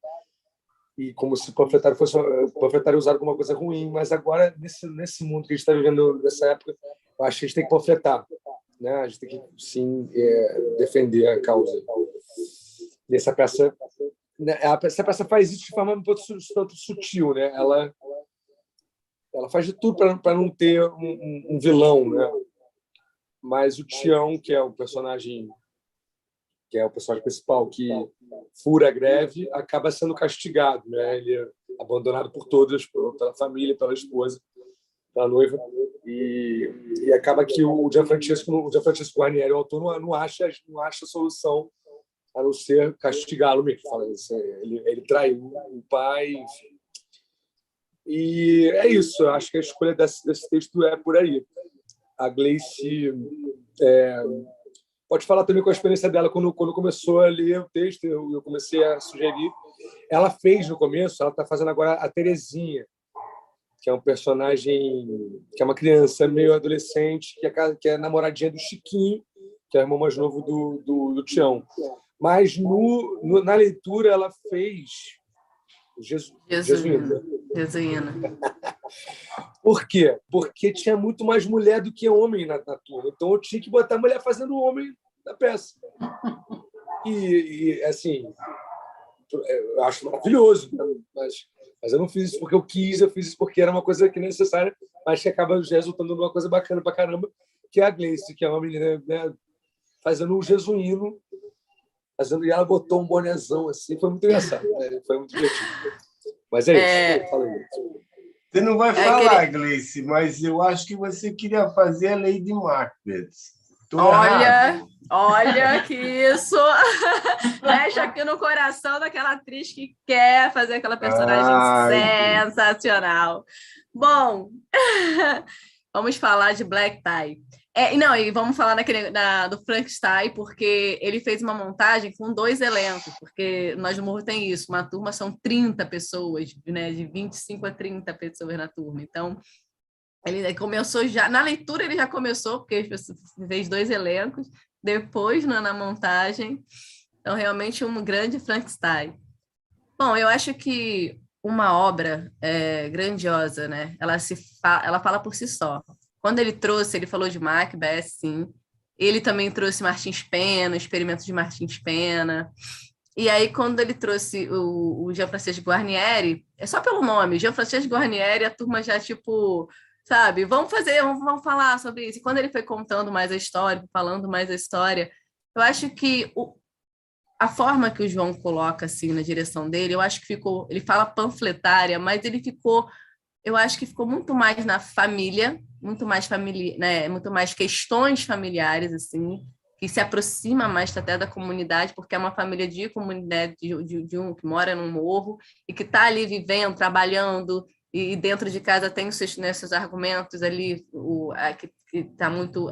e como se panfletário usado como uma coisa ruim, mas agora, nesse mundo que a gente está vivendo, nessa época, eu acho que a gente tem que panfletar, né? A gente tem que, sim, defender a causa. E essa peça faz isso de forma um tanto sutil, né? Ela faz de tudo para não ter um vilão, né? Mas o Tião, que é o personagem principal, que fura a greve, acaba sendo castigado, né? Ele é abandonado por todas, pela família, pela esposa, pela noiva, e acaba que o Gianfrancesco Guarnieri, o autor, não acha solução a não ser castigá-lo mesmo. Ele traiu o pai, enfim. E é isso, acho que a escolha desse texto é por aí. A Gleice pode falar também com a experiência dela. Quando começou a ler o texto, eu comecei a sugerir. Ela fez no começo, ela está fazendo agora a Terezinha, que é um personagem, que é uma criança meio adolescente, que é namoradinha do Chiquinho, que é o irmão mais novo do Tião. Mas na leitura ela fez Jesuína. Por quê? Porque tinha muito mais mulher do que homem na turma. Então, eu tinha que botar mulher fazendo homem na peça. Assim, eu acho maravilhoso, né? Mas eu não fiz isso porque eu quis, eu fiz isso porque era uma coisa que é necessária, mas que acaba resultando numa coisa bacana pra caramba, que é a Gleice, que é uma menina, né, fazendo um jesuíno, e ela botou um bonezão assim, foi muito engraçado, né? Foi muito divertido. Mas é isso. Fala aí. Você não vai falar, Gleice, mas eu acho que você queria fazer a Lady Macbeth. Olha que isso mexe aqui no coração daquela atriz que quer fazer aquela personagem sensacional. Bom, vamos falar de Black Tie. E vamos falar do Frankenstein, porque ele fez uma montagem com 2 elencos, porque Nós do Morro tem isso, uma turma são 30 pessoas, né, de 25 a 30 pessoas na turma. Então, ele começou já, na leitura ele já começou, porque ele fez 2 elencos, depois na montagem. Então, realmente um grande Frankenstein. Bom, eu acho que uma obra grandiosa, né? Ela fala por si só. Quando ele falou de Macbeth, sim. Ele também trouxe Martins Pena, o experimento de Martins Pena. E aí, quando ele trouxe o Jean-François Guarnieri, é só pelo nome, Jean-François Guarnieri, a turma já, tipo, sabe, vamos falar sobre isso. E quando ele foi contando mais a história, falando mais a história, eu acho que a forma que o João coloca, assim, na direção dele, eu acho que ficou, ele fala panfletária, mas eu acho que ficou muito mais na família, muito mais né, muito mais questões familiares, assim, que se aproxima mais até da comunidade, porque é uma família de comunidade de um que mora num morro e que está ali vivendo, trabalhando, e dentro de casa tem os seus argumentos ali, que está muito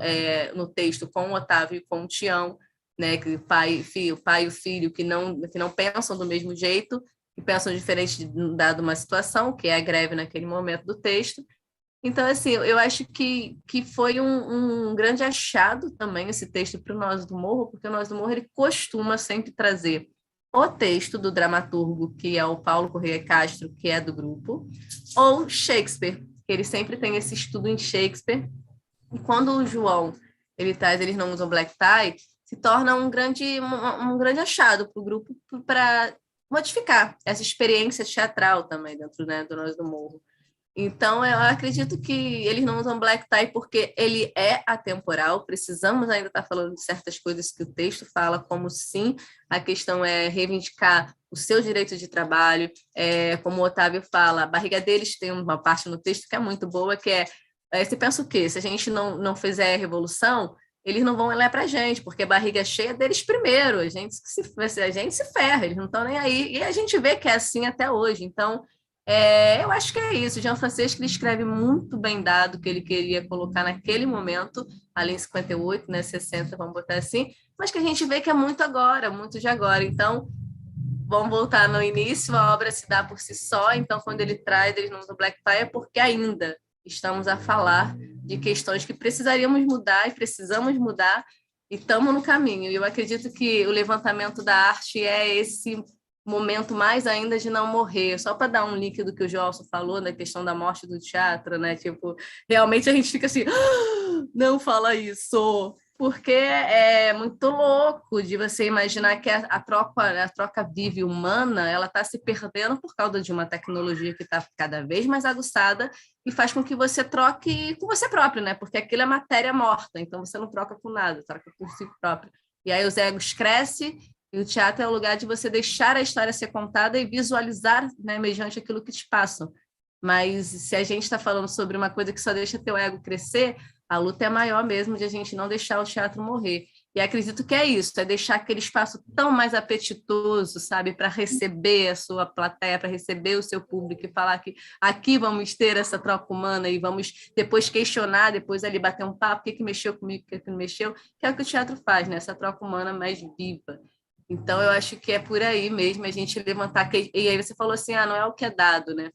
no texto com o Otávio e com o Tião, né, que o pai e o filho que não pensam do mesmo jeito, que pensam diferente dado uma situação, que é a greve naquele momento do texto. Então, assim, eu acho que foi um grande achado também esse texto para o Nós do Morro, porque o Nós do Morro ele costuma sempre trazer o texto do dramaturgo, que é o Paulo Corrêa Castro, que é do grupo, ou Shakespeare, que ele sempre tem esse estudo em Shakespeare. E quando o João eles não usam black tie, se torna um grande achado para o grupo para modificar essa experiência teatral também dentro, né, do Nós do Morro. Então, eu acredito que eles não usam black tie porque ele é atemporal, precisamos ainda estar falando de certas coisas que o texto fala, como sim, a questão é reivindicar o seu direito de trabalho, como o Otávio fala, a barriga deles tem uma parte no texto que é muito boa, que você pensa o quê? Se a gente não fizer a revolução, eles não vão olhar para a gente, porque a barriga cheia deles primeiro, a gente se ferra, eles não estão nem aí, e a gente vê que é assim até hoje. Então, eu acho que é isso. O Jean Francesco escreve muito bem dado o que ele queria colocar naquele momento, ali em 58, né, 60, vamos botar assim, mas que a gente vê que é muito agora, muito de agora. Então, vamos voltar no início, a obra se dá por si só, então quando ele traz eles no Black Tie é porque ainda estamos a falar de questões que precisaríamos mudar e precisamos mudar e estamos no caminho. E eu acredito que o levantamento da arte é esse momento mais ainda de não morrer. Só para dar um link do que o Joelson falou na questão da morte do teatro, né? Tipo, realmente a gente fica assim, não fala isso, porque é muito louco de você imaginar que a troca viva e humana, ela está se perdendo por causa de uma tecnologia que está cada vez mais aguçada e faz com que você troque com você próprio, né? Porque aquilo é matéria morta, então você não troca com nada, troca com si próprio. E aí os egos crescem e o teatro é o lugar de você deixar a história ser contada e visualizar, né, mediante aquilo que te passam. Mas se a gente está falando sobre uma coisa que só deixa teu ego crescer, a luta é maior mesmo de a gente não deixar o teatro morrer. E acredito que é isso, é deixar aquele espaço tão mais apetitoso, sabe, para receber a sua plateia, para receber o seu público e falar que aqui vamos ter essa troca humana e vamos depois questionar, depois ali bater um papo, o que mexeu comigo, o que não mexeu, que é o que o teatro faz, né? Essa troca humana mais viva. Então, eu acho que é por aí mesmo a gente levantar... E aí você falou assim, não é o que é dado, né?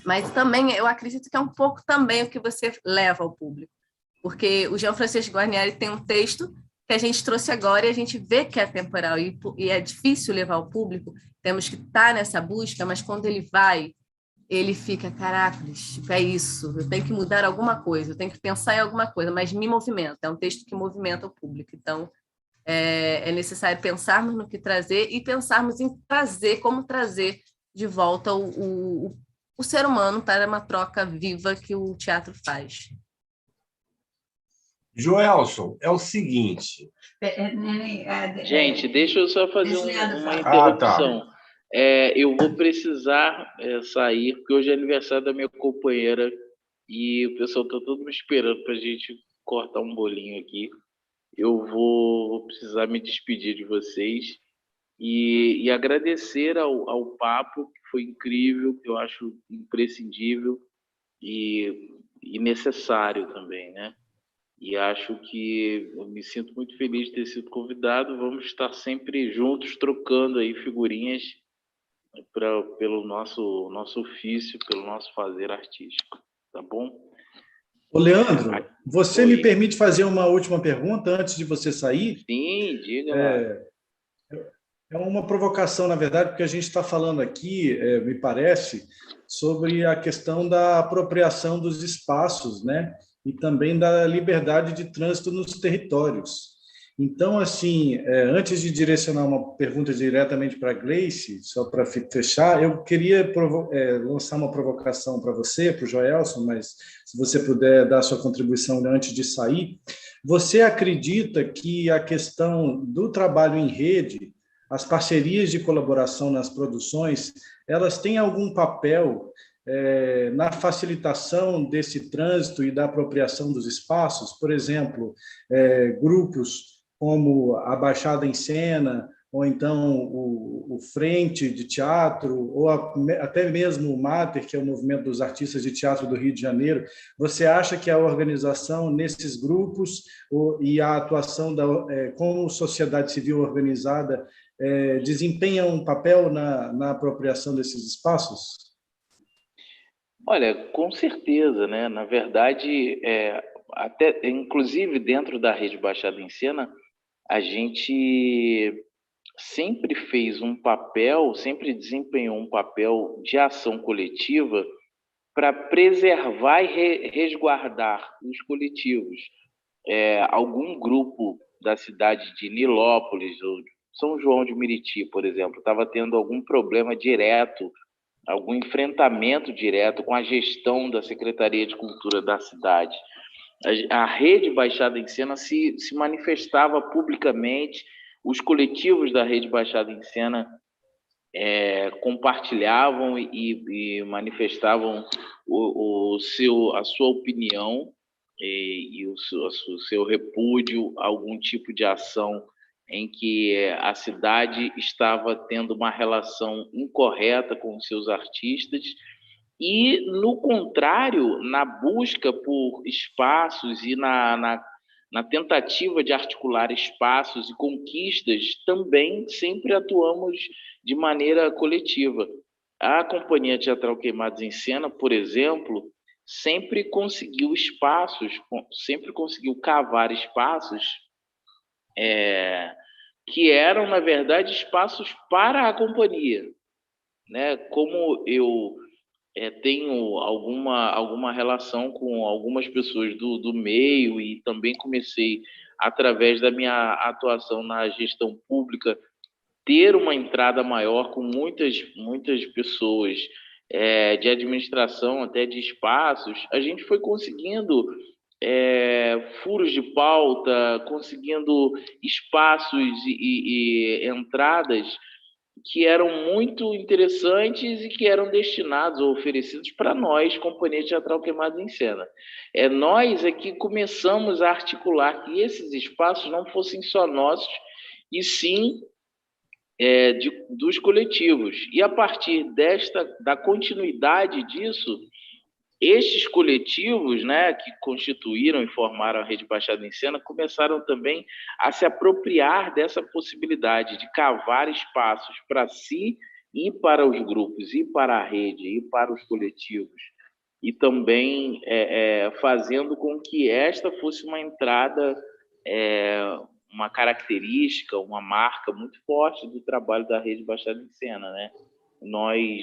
Mas também, eu acredito que é um pouco também o que você leva ao público. Porque o Jean Francesco Guarnieri tem um texto que a gente trouxe agora e a gente vê que é temporal e é difícil levar ao público, temos que estar nessa busca, mas quando ele vai, ele fica, caracoles, tipo, é isso, eu tenho que mudar alguma coisa, eu tenho que pensar em alguma coisa, mas me movimenta, é um texto que movimenta o público. Então, é necessário pensarmos no que trazer e pensarmos em trazer, como trazer de volta o ser humano para uma troca viva que o teatro faz. Joelson, é o seguinte. Gente, deixa eu só fazer uma Ah, tá. interrupção. Eu vou precisar sair, porque hoje é aniversário da minha companheira e o pessoal está todo me esperando para a gente cortar um bolinho aqui. Eu vou precisar me despedir de vocês e agradecer ao papo, que foi incrível, que eu acho imprescindível e necessário também, né? E acho que eu me sinto muito feliz de ter sido convidado. Vamos estar sempre juntos, trocando aí figurinhas pelo nosso ofício, pelo nosso fazer artístico, tá bom? Ô, Leandro, você me Oi. permite fazer uma última pergunta antes de você sair? Sim, diga lá. É uma provocação, na verdade, porque a gente está falando aqui, me parece, sobre a questão da apropriação dos espaços, né? E também da liberdade de trânsito nos territórios. Então, assim, antes de direcionar uma pergunta diretamente para a Gleice, só para fechar, eu queria lançar uma provocação para você, para o Joelson, mas se você puder dar sua contribuição antes de sair. Você acredita que a questão do trabalho em rede, as parcerias de colaboração nas produções, elas têm algum papel na facilitação desse trânsito e da apropriação dos espaços? Por exemplo, grupos como a Baixada em Cena, ou então o Frente de Teatro, ou até mesmo o MATER, que é o Movimento dos Artistas de Teatro do Rio de Janeiro. Você acha que a organização nesses grupos e a atuação como sociedade civil organizada desempenha um papel na apropriação desses espaços? Olha, com certeza, né? Na verdade, até inclusive dentro da Rede Baixada em Cena, a gente sempre fez um papel, sempre desempenhou um papel de ação coletiva para preservar e resguardar os coletivos. Algum grupo da cidade de Nilópolis ou São João de Meriti, por exemplo, estava tendo algum problema direto, algum enfrentamento direto com a gestão da Secretaria de Cultura da cidade. A Rede Baixada em Cena se manifestava publicamente, os coletivos da Rede Baixada em Cena compartilhavam e manifestavam a sua opinião e o seu repúdio a algum tipo de ação em que a cidade estava tendo uma relação incorreta com os seus artistas. E, no contrário, na busca por espaços e na tentativa de articular espaços e conquistas, também sempre atuamos de maneira coletiva. A Companhia Teatral Queimados em Cena, por exemplo, sempre conseguiu espaços, sempre conseguiu cavar espaços que eram, na verdade, espaços para a companhia, né? Como eu tenho alguma relação com algumas pessoas do meio e também comecei, através da minha atuação na gestão pública, ter uma entrada maior com muitas pessoas de administração, até de espaços. A gente foi conseguindo furos de pauta, conseguindo espaços e entradas que eram muito interessantes e que eram destinados ou oferecidos para nós, Companhia Teatral Queimados em Cena. Nós que começamos a articular que esses espaços não fossem só nossos, e sim dos coletivos. E a partir da continuidade disso, estes coletivos, né, que constituíram e formaram a Rede Baixada em Cena, começaram também a se apropriar dessa possibilidade de cavar espaços para si e para os grupos, e para a rede, e para os coletivos. E também fazendo com que esta fosse uma entrada, uma característica, uma marca muito forte do trabalho da Rede Baixada em Cena, né? nós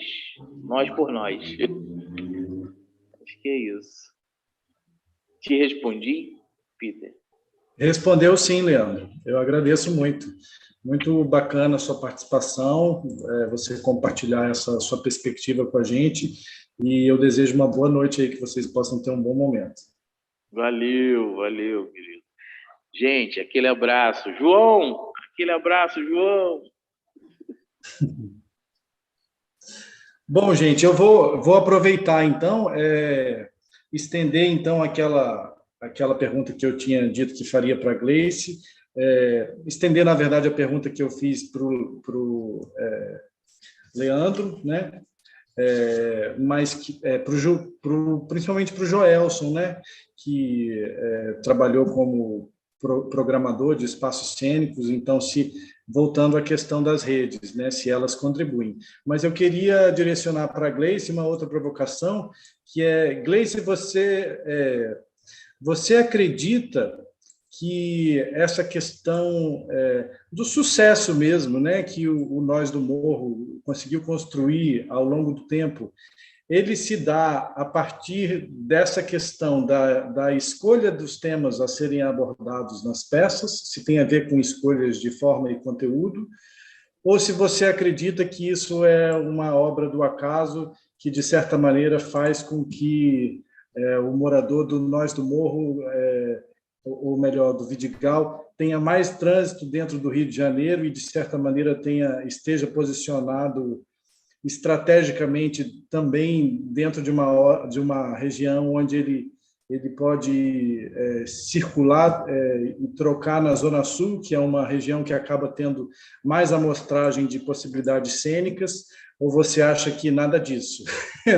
por nós. Acho que é isso. Te respondi, Peter? Respondeu sim, Leandro. Eu agradeço muito. Muito bacana a sua participação, você compartilhar essa sua perspectiva com a gente, e eu desejo uma boa noite aí, que vocês possam ter um bom momento. Valeu, querido. Gente, aquele abraço. João, aquele abraço, João. Bom, gente, eu vou aproveitar, então, estender, então, aquela pergunta que eu tinha dito que faria para a Gleice, estender, na verdade, a pergunta que eu fiz para o Leandro, né? Mas principalmente para o Joelson, né? Que trabalhou como programador de espaços cênicos, então, voltando à questão das redes, né, se elas contribuem. Mas eu queria direcionar para a Gleice uma outra provocação, que é, Gleice, você acredita que essa questão do sucesso mesmo, né, que o Nós do Morro conseguiu construir ao longo do tempo, ele se dá a partir dessa questão da escolha dos temas a serem abordados nas peças, se tem a ver com escolhas de forma e conteúdo, ou se você acredita que isso é uma obra do acaso que, de certa maneira, faz com que o morador do Nós do Morro, ou melhor, do Vidigal, tenha mais trânsito dentro do Rio de Janeiro e, de certa maneira, esteja posicionado estrategicamente também dentro de uma região onde ele pode circular e trocar na Zona Sul, que é uma região que acaba tendo mais amostragem de possibilidades cênicas, ou você acha que nada disso?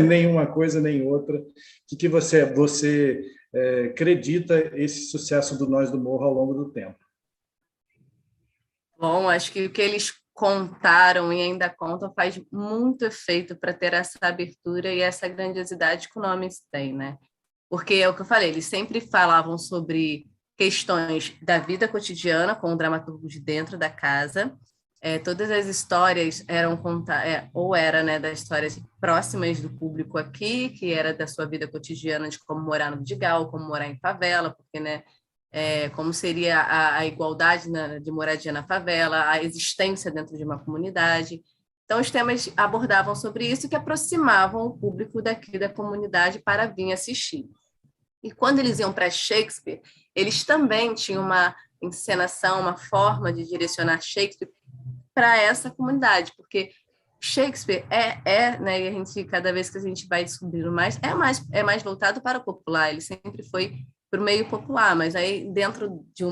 Nem uma coisa, nem outra. O que você acredita esse sucesso do Nós do Morro ao longo do tempo? Bom, acho que o que eles contaram e ainda contam faz muito efeito para ter essa abertura e essa grandiosidade que o nome tem, né? Porque é o que eu falei, eles sempre falavam sobre questões da vida cotidiana com o dramaturgo de dentro da casa. Todas as histórias eram contadas, né, das histórias próximas do público aqui, que era da sua vida cotidiana, de como morar no Vidigal, como morar em favela, porque, né, como seria a igualdade de moradia na favela, a existência dentro de uma comunidade. Então, os temas abordavam sobre isso, que aproximavam o público daqui da comunidade para vir assistir. E quando eles iam para Shakespeare, eles também tinham uma encenação, uma forma de direcionar Shakespeare para essa comunidade, porque Shakespeare né, e a gente, cada vez que a gente vai descobrindo mais, é mais voltado para o popular, ele sempre foi para o meio popular, mas aí dentro de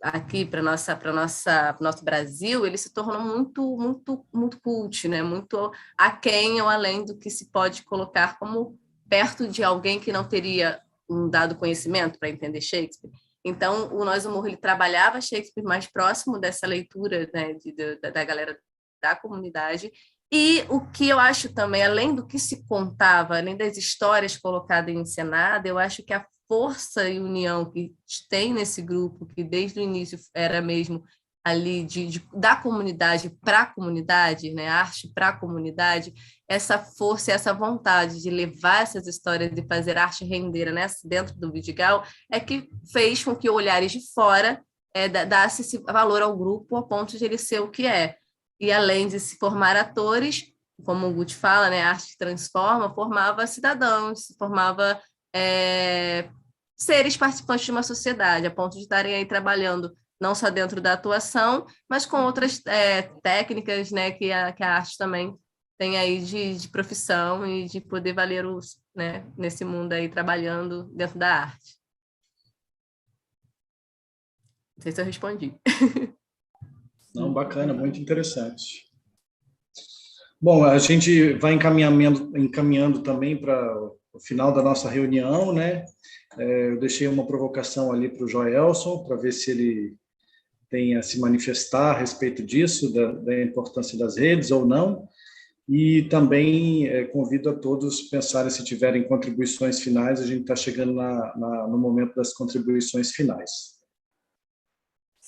aqui para nosso Brasil, ele se tornou muito cult, né? Muito aquém ou além do que se pode colocar como perto de alguém que não teria um dado conhecimento para entender Shakespeare. Então, o Nós do Morro, ele trabalhava Shakespeare mais próximo dessa leitura, né, da galera da comunidade. E o que eu acho também, além do que se contava, além das histórias colocadas em encenada, eu acho que a força e união que tem nesse grupo, que desde o início era mesmo ali da comunidade para a comunidade, né? Arte para a comunidade, essa força e essa vontade de levar essas histórias e fazer arte render, né, dentro do Vidigal, é que fez com que olhares de fora desse esse valor ao grupo a ponto de ele ser o que é. E além de se formar atores, como o Guti fala, né, a arte transforma, formava cidadãos, formava seres participantes de uma sociedade, a ponto de estarem aí trabalhando não só dentro da atuação, mas com outras técnicas, né, que a arte também tem aí de profissão e de poder valer né, nesse mundo aí trabalhando dentro da arte. Não sei se eu respondi. Não, bacana, muito interessante. Bom, a gente vai encaminhando também para o final da nossa reunião, né? Eu deixei uma provocação ali para o Joelson, para ver se ele tem a se manifestar a respeito disso, da importância das redes ou não. E também convido a todos a pensarem, se tiverem contribuições finais, a gente está chegando no momento das contribuições finais.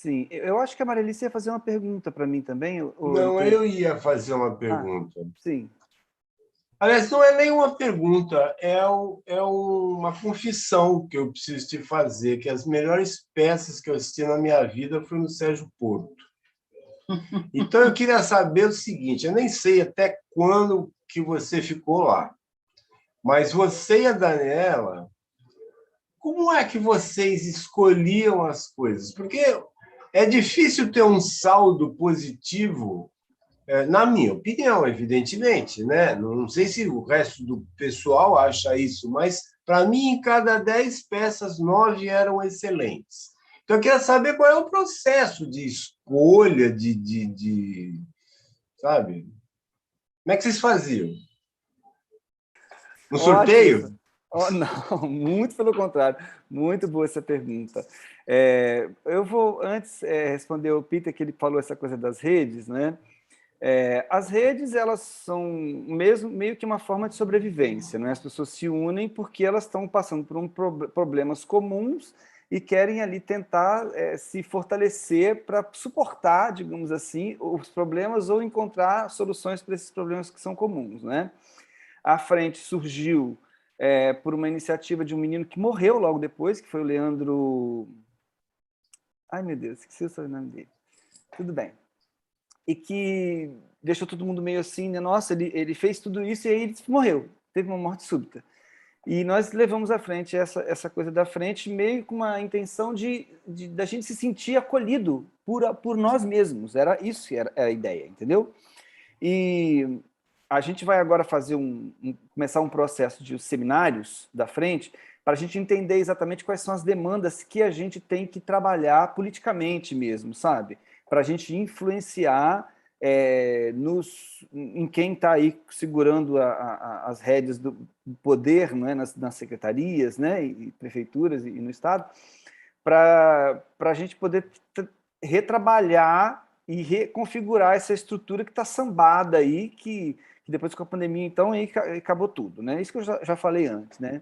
Sim, eu acho que a Marilice ia fazer uma pergunta para mim também. Não, eu ia fazer uma pergunta. Sim. Aliás, não é nenhuma pergunta, é uma confissão que eu preciso te fazer, que as melhores peças que eu assisti na minha vida foram no Sérgio Porto. Então, eu queria saber o seguinte, eu nem sei até quando que você ficou lá, mas você e a Daniela, como é que vocês escolhiam as coisas? Porque é difícil ter um saldo positivo, na minha opinião, evidentemente, né? Não sei se o resto do pessoal acha isso, mas, para mim, em cada 10 peças, 9 eram excelentes. Então, eu queria saber qual é o processo de escolha, sabe? Como é que vocês faziam? No sorteio? Oh, não, muito pelo contrário. Muito boa essa pergunta. Eu vou, antes, responder ao Peter, que ele falou essa coisa das redes, né? As redes, elas são meio que uma forma de sobrevivência, né? As pessoas se unem porque elas estão passando por problemas comuns e querem ali tentar se fortalecer para suportar, digamos assim, os problemas ou encontrar soluções para esses problemas que são comuns, né? A frente surgiu por uma iniciativa de um menino que morreu logo depois, que foi o Leandro... Ai, meu Deus, esqueci o sobrenome dele. Tudo bem. E que deixou todo mundo meio assim, né? Nossa, ele fez tudo isso e aí ele morreu, teve uma morte súbita. E nós levamos à frente essa coisa da frente meio com uma intenção da gente se sentir acolhido por nós mesmos, era isso que era a ideia, entendeu? E a gente vai agora fazer começar um processo de seminários da frente para a gente entender exatamente quais são as demandas que a gente tem que trabalhar politicamente mesmo, sabe? Para a gente influenciar em quem está aí segurando as rédeas do poder, não é? nas secretarias, né? e prefeituras e no Estado, para a gente poder retrabalhar e reconfigurar essa estrutura que está sambada aí, que depois com a pandemia, então, aí acabou tudo, né? Isso que eu já falei antes, né?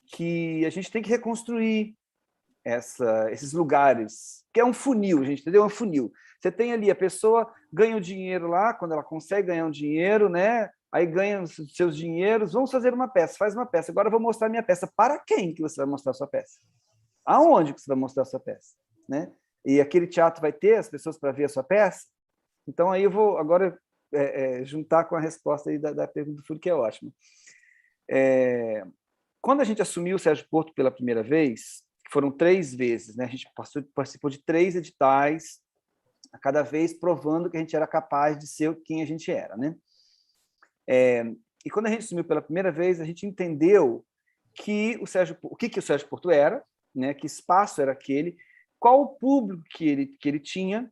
Que a gente tem que reconstruir esses lugares, que é um funil, gente, entendeu? É um funil. Você tem ali, a pessoa ganha o dinheiro lá, quando ela consegue ganhar um dinheiro, né? Aí ganha os seus dinheiros, vamos fazer uma peça, faz uma peça. Agora eu vou mostrar minha peça. Para quem que você vai mostrar a sua peça? Aonde que você vai mostrar a sua peça? Né? E aquele teatro vai ter as pessoas para ver a sua peça? Então, aí eu vou agora juntar com a resposta aí da pergunta do Fúlio, que é ótima. Quando a gente assumiu o Sérgio Porto pela primeira vez, foram 3 vezes, né? A gente participou de 3 editais, a cada vez provando que a gente era capaz de ser quem a gente era, né? E quando a gente assumiu pela primeira vez, a gente entendeu que o Sérgio Porto era, né? Que espaço era aquele, qual o público que ele tinha,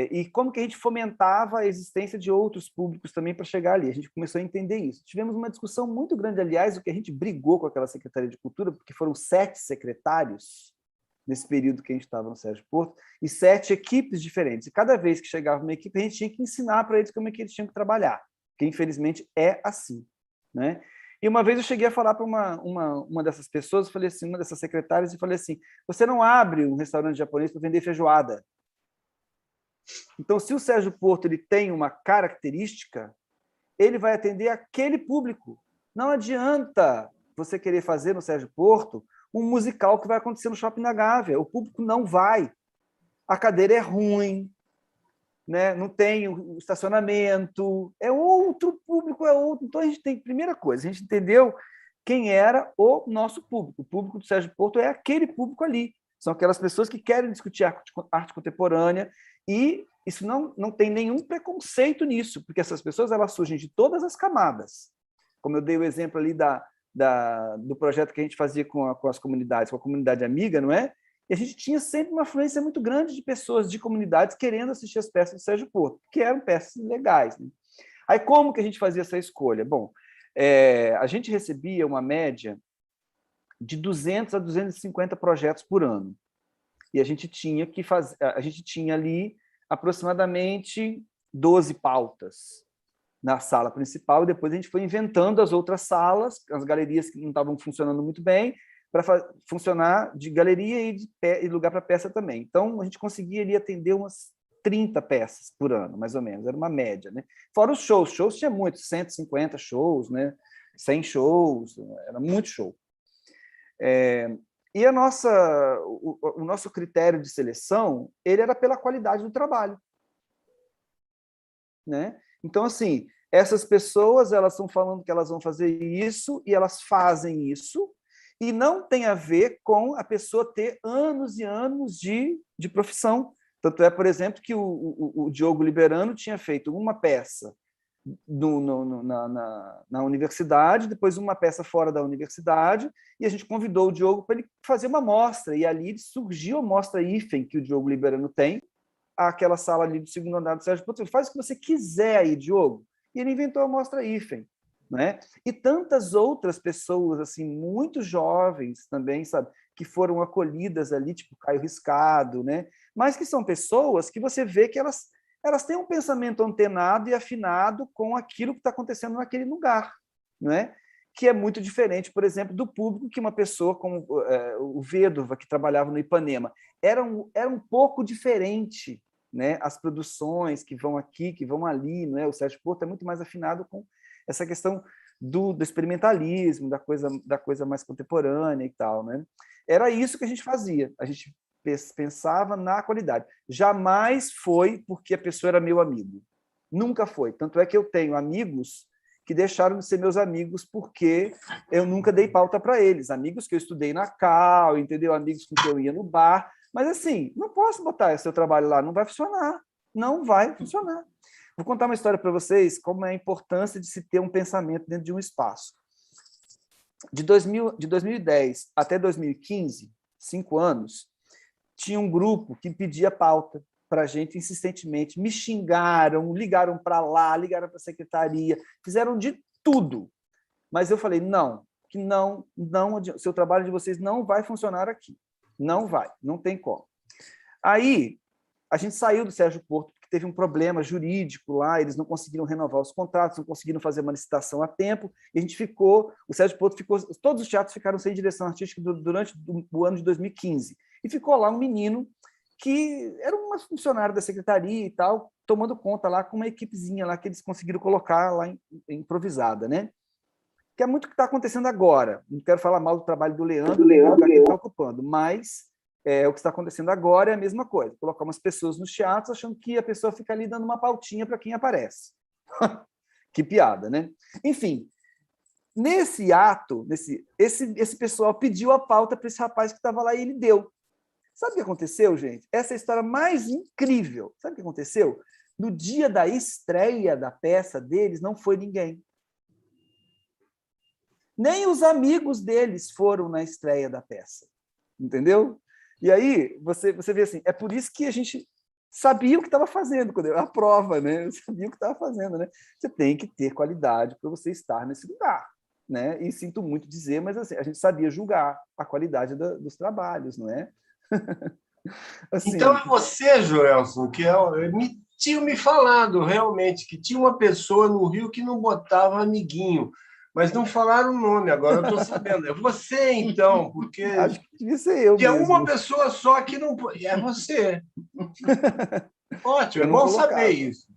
e como que a gente fomentava a existência de outros públicos também para chegar ali. A gente começou a entender isso. Tivemos uma discussão muito grande, aliás, o que a gente brigou com aquela Secretaria de Cultura, porque foram 7 secretários nesse período que a gente estava no Sérgio Porto, e 7 equipes diferentes. E cada vez que chegava uma equipe, a gente tinha que ensinar para eles como é que eles tinham que trabalhar, porque, infelizmente, é assim, né? E uma vez eu cheguei a falar para uma dessas pessoas, falei assim, uma dessas secretárias, e falei assim, você não abre um restaurante japonês para vender feijoada. Então, se o Sérgio Porto ele tem uma característica, ele vai atender aquele público. Não adianta você querer fazer no Sérgio Porto um musical que vai acontecer no Shopping da Gávea. O público não vai. A cadeira é ruim, né? Não tem o estacionamento, é outro público, é outro. Então, a gente tem, primeira coisa, a gente entendeu quem era o nosso público. O público do Sérgio Porto é aquele público ali. São aquelas pessoas que querem discutir arte contemporânea, e isso não tem nenhum preconceito nisso, porque essas pessoas elas surgem de todas as camadas. Como eu dei o exemplo ali do projeto que a gente fazia com as comunidades, com a comunidade amiga, não é? E a gente tinha sempre uma afluência muito grande de pessoas de comunidades querendo assistir as peças do Sérgio Porto, que eram peças legais, né? Aí como que a gente fazia essa escolha? Bom, a gente recebia uma média de 200 a 250 projetos por ano. E a gente tinha ali aproximadamente 12 pautas na sala principal, e depois a gente foi inventando as outras salas, as galerias que não estavam funcionando muito bem, para funcionar de galeria e lugar para peça também. Então, a gente conseguia ali atender umas 30 peças por ano, mais ou menos, era uma média, né? Fora os shows. Shows tinha muitos, 150 shows, né? 100 shows, era muito show. E o nosso critério de seleção, ele era pela qualidade do trabalho, né? Então, assim, essas pessoas, elas estão falando que elas vão fazer isso e elas fazem isso, e não tem a ver com a pessoa ter anos e anos de profissão. Tanto é, por exemplo, que o Diogo Liberano tinha feito uma peça na universidade, depois uma peça fora da universidade, e a gente convidou o Diogo para ele fazer uma mostra, e ali surgiu a mostra IFEM, que o Diogo Liberano tem, aquela sala ali do segundo andar do Sérgio Porto. Faz o que você quiser aí, Diogo. E ele inventou a mostra IFEM, né? E tantas outras pessoas, assim, muito jovens também, sabe, que foram acolhidas ali, tipo Caio Riscado, né? Mas que são pessoas que você vê que elas têm um pensamento antenado e afinado com aquilo que está acontecendo naquele lugar, né? Que é muito diferente, por exemplo, do público que uma pessoa como o Vedova, que trabalhava no Ipanema, era um pouco diferente, né? As produções que vão aqui, que vão ali, né? O Sérgio Porto é muito mais afinado com essa questão do experimentalismo, da coisa mais contemporânea e tal, né? Era isso que a gente fazia, a gente pensava na qualidade. Jamais foi porque a pessoa era meu amigo. Nunca foi. Tanto é que eu tenho amigos que deixaram de ser meus amigos porque eu nunca dei pauta para eles. Amigos que eu estudei na Cal, entendeu? Amigos com que eu ia no bar. Mas, assim, não posso botar seu trabalho lá, não vai funcionar. Não vai funcionar. Vou contar uma história para vocês, como é a importância de se ter um pensamento dentro de um espaço. De 2010 até 2015, 5 anos, tinha um grupo que pedia pauta para a gente insistentemente, me xingaram, ligaram para lá, ligaram para a secretaria, fizeram de tudo. Mas eu falei, não, o seu trabalho de vocês não vai funcionar aqui. Não vai, não tem como. Aí, a gente saiu do Sérgio Porto, porque teve um problema jurídico lá, eles não conseguiram renovar os contratos, não conseguiram fazer uma licitação a tempo, e a gente o Sérgio Porto ficou, todos os teatros ficaram sem direção artística durante o ano de 2015. E ficou lá um menino que era um funcionário da secretaria e tal, tomando conta lá com uma equipezinha lá que eles conseguiram colocar lá improvisada, né? Que é muito o que está acontecendo agora. Não quero falar mal do trabalho do Leandro que está ocupando, mas o que está acontecendo agora é a mesma coisa. Colocar umas pessoas nos teatros achando que a pessoa fica ali dando uma pautinha para quem aparece. Que piada, né? Enfim, nesse ato, esse pessoal pediu a pauta para esse rapaz que estava lá e ele deu. Sabe o que aconteceu, gente? Essa é a história mais incrível. Sabe o que aconteceu? No dia da estreia da peça deles, não foi ninguém. Nem os amigos deles foram na estreia da peça. Entendeu? E aí, você vê assim, é por isso que a gente sabia o que estava fazendo, a prova, né? Eu sabia o que estava fazendo, né? Você tem que ter qualidade para você estar nesse lugar, né? E sinto muito dizer, mas assim, a gente sabia julgar a qualidade dos trabalhos, não é? Assim, então é você, Joelson, que tinham me falado realmente que tinha uma pessoa no Rio que não botava amiguinho, mas não falaram o nome, agora eu estou sabendo. É você, então, porque acho que devia ser eu mesmo. Uma pessoa só que não... É você. Ótimo, é bom saber isso.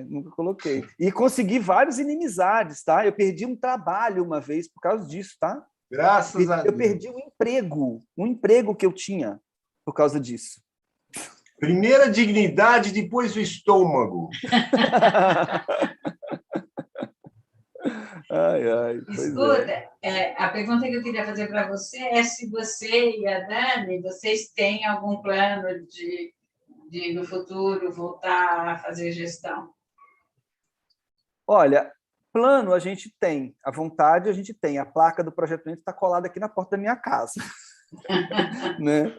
Nunca coloquei. E consegui várias inimizades, tá? Eu perdi um trabalho uma vez por causa disso, tá? Graças a Deus. Eu perdi um emprego que eu tinha por causa disso. Primeiro a dignidade, depois o estômago. Escuta, a pergunta que eu queria fazer para você é se você e a Dani, vocês têm algum plano de no futuro voltar a fazer gestão? Olha, plano a gente tem, a vontade a gente tem, a placa do Projeto Ente está colada aqui na porta da minha casa. Né?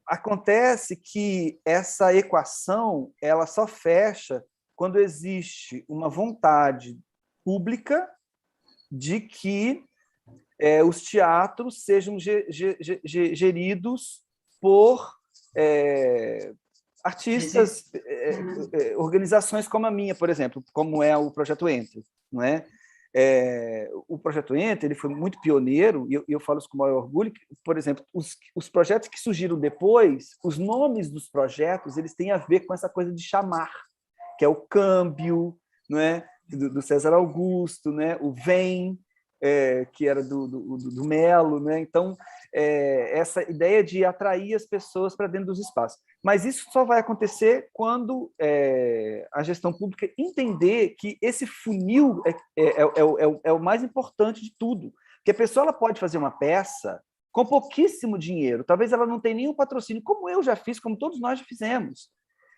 Acontece que essa equação ela só fecha quando existe uma vontade pública de que os teatros sejam geridos por artistas, organizações como a minha, por exemplo, como é o Projeto Entre, não é? o Projeto Enter, ele foi muito pioneiro, e eu falo isso com o maior orgulho, que, por exemplo, os projetos que surgiram depois, os nomes dos projetos, eles têm a ver com essa coisa de chamar, que é o Câmbio, não é? do César Augusto, né? O Vem, que era do Melo, né? Então, essa ideia de atrair as pessoas para dentro dos espaços. Mas isso só vai acontecer quando a gestão pública entender que esse funil é o mais importante de tudo. Porque a pessoa ela pode fazer uma peça com pouquíssimo dinheiro, talvez ela não tenha nenhum patrocínio, como eu já fiz, como todos nós já fizemos.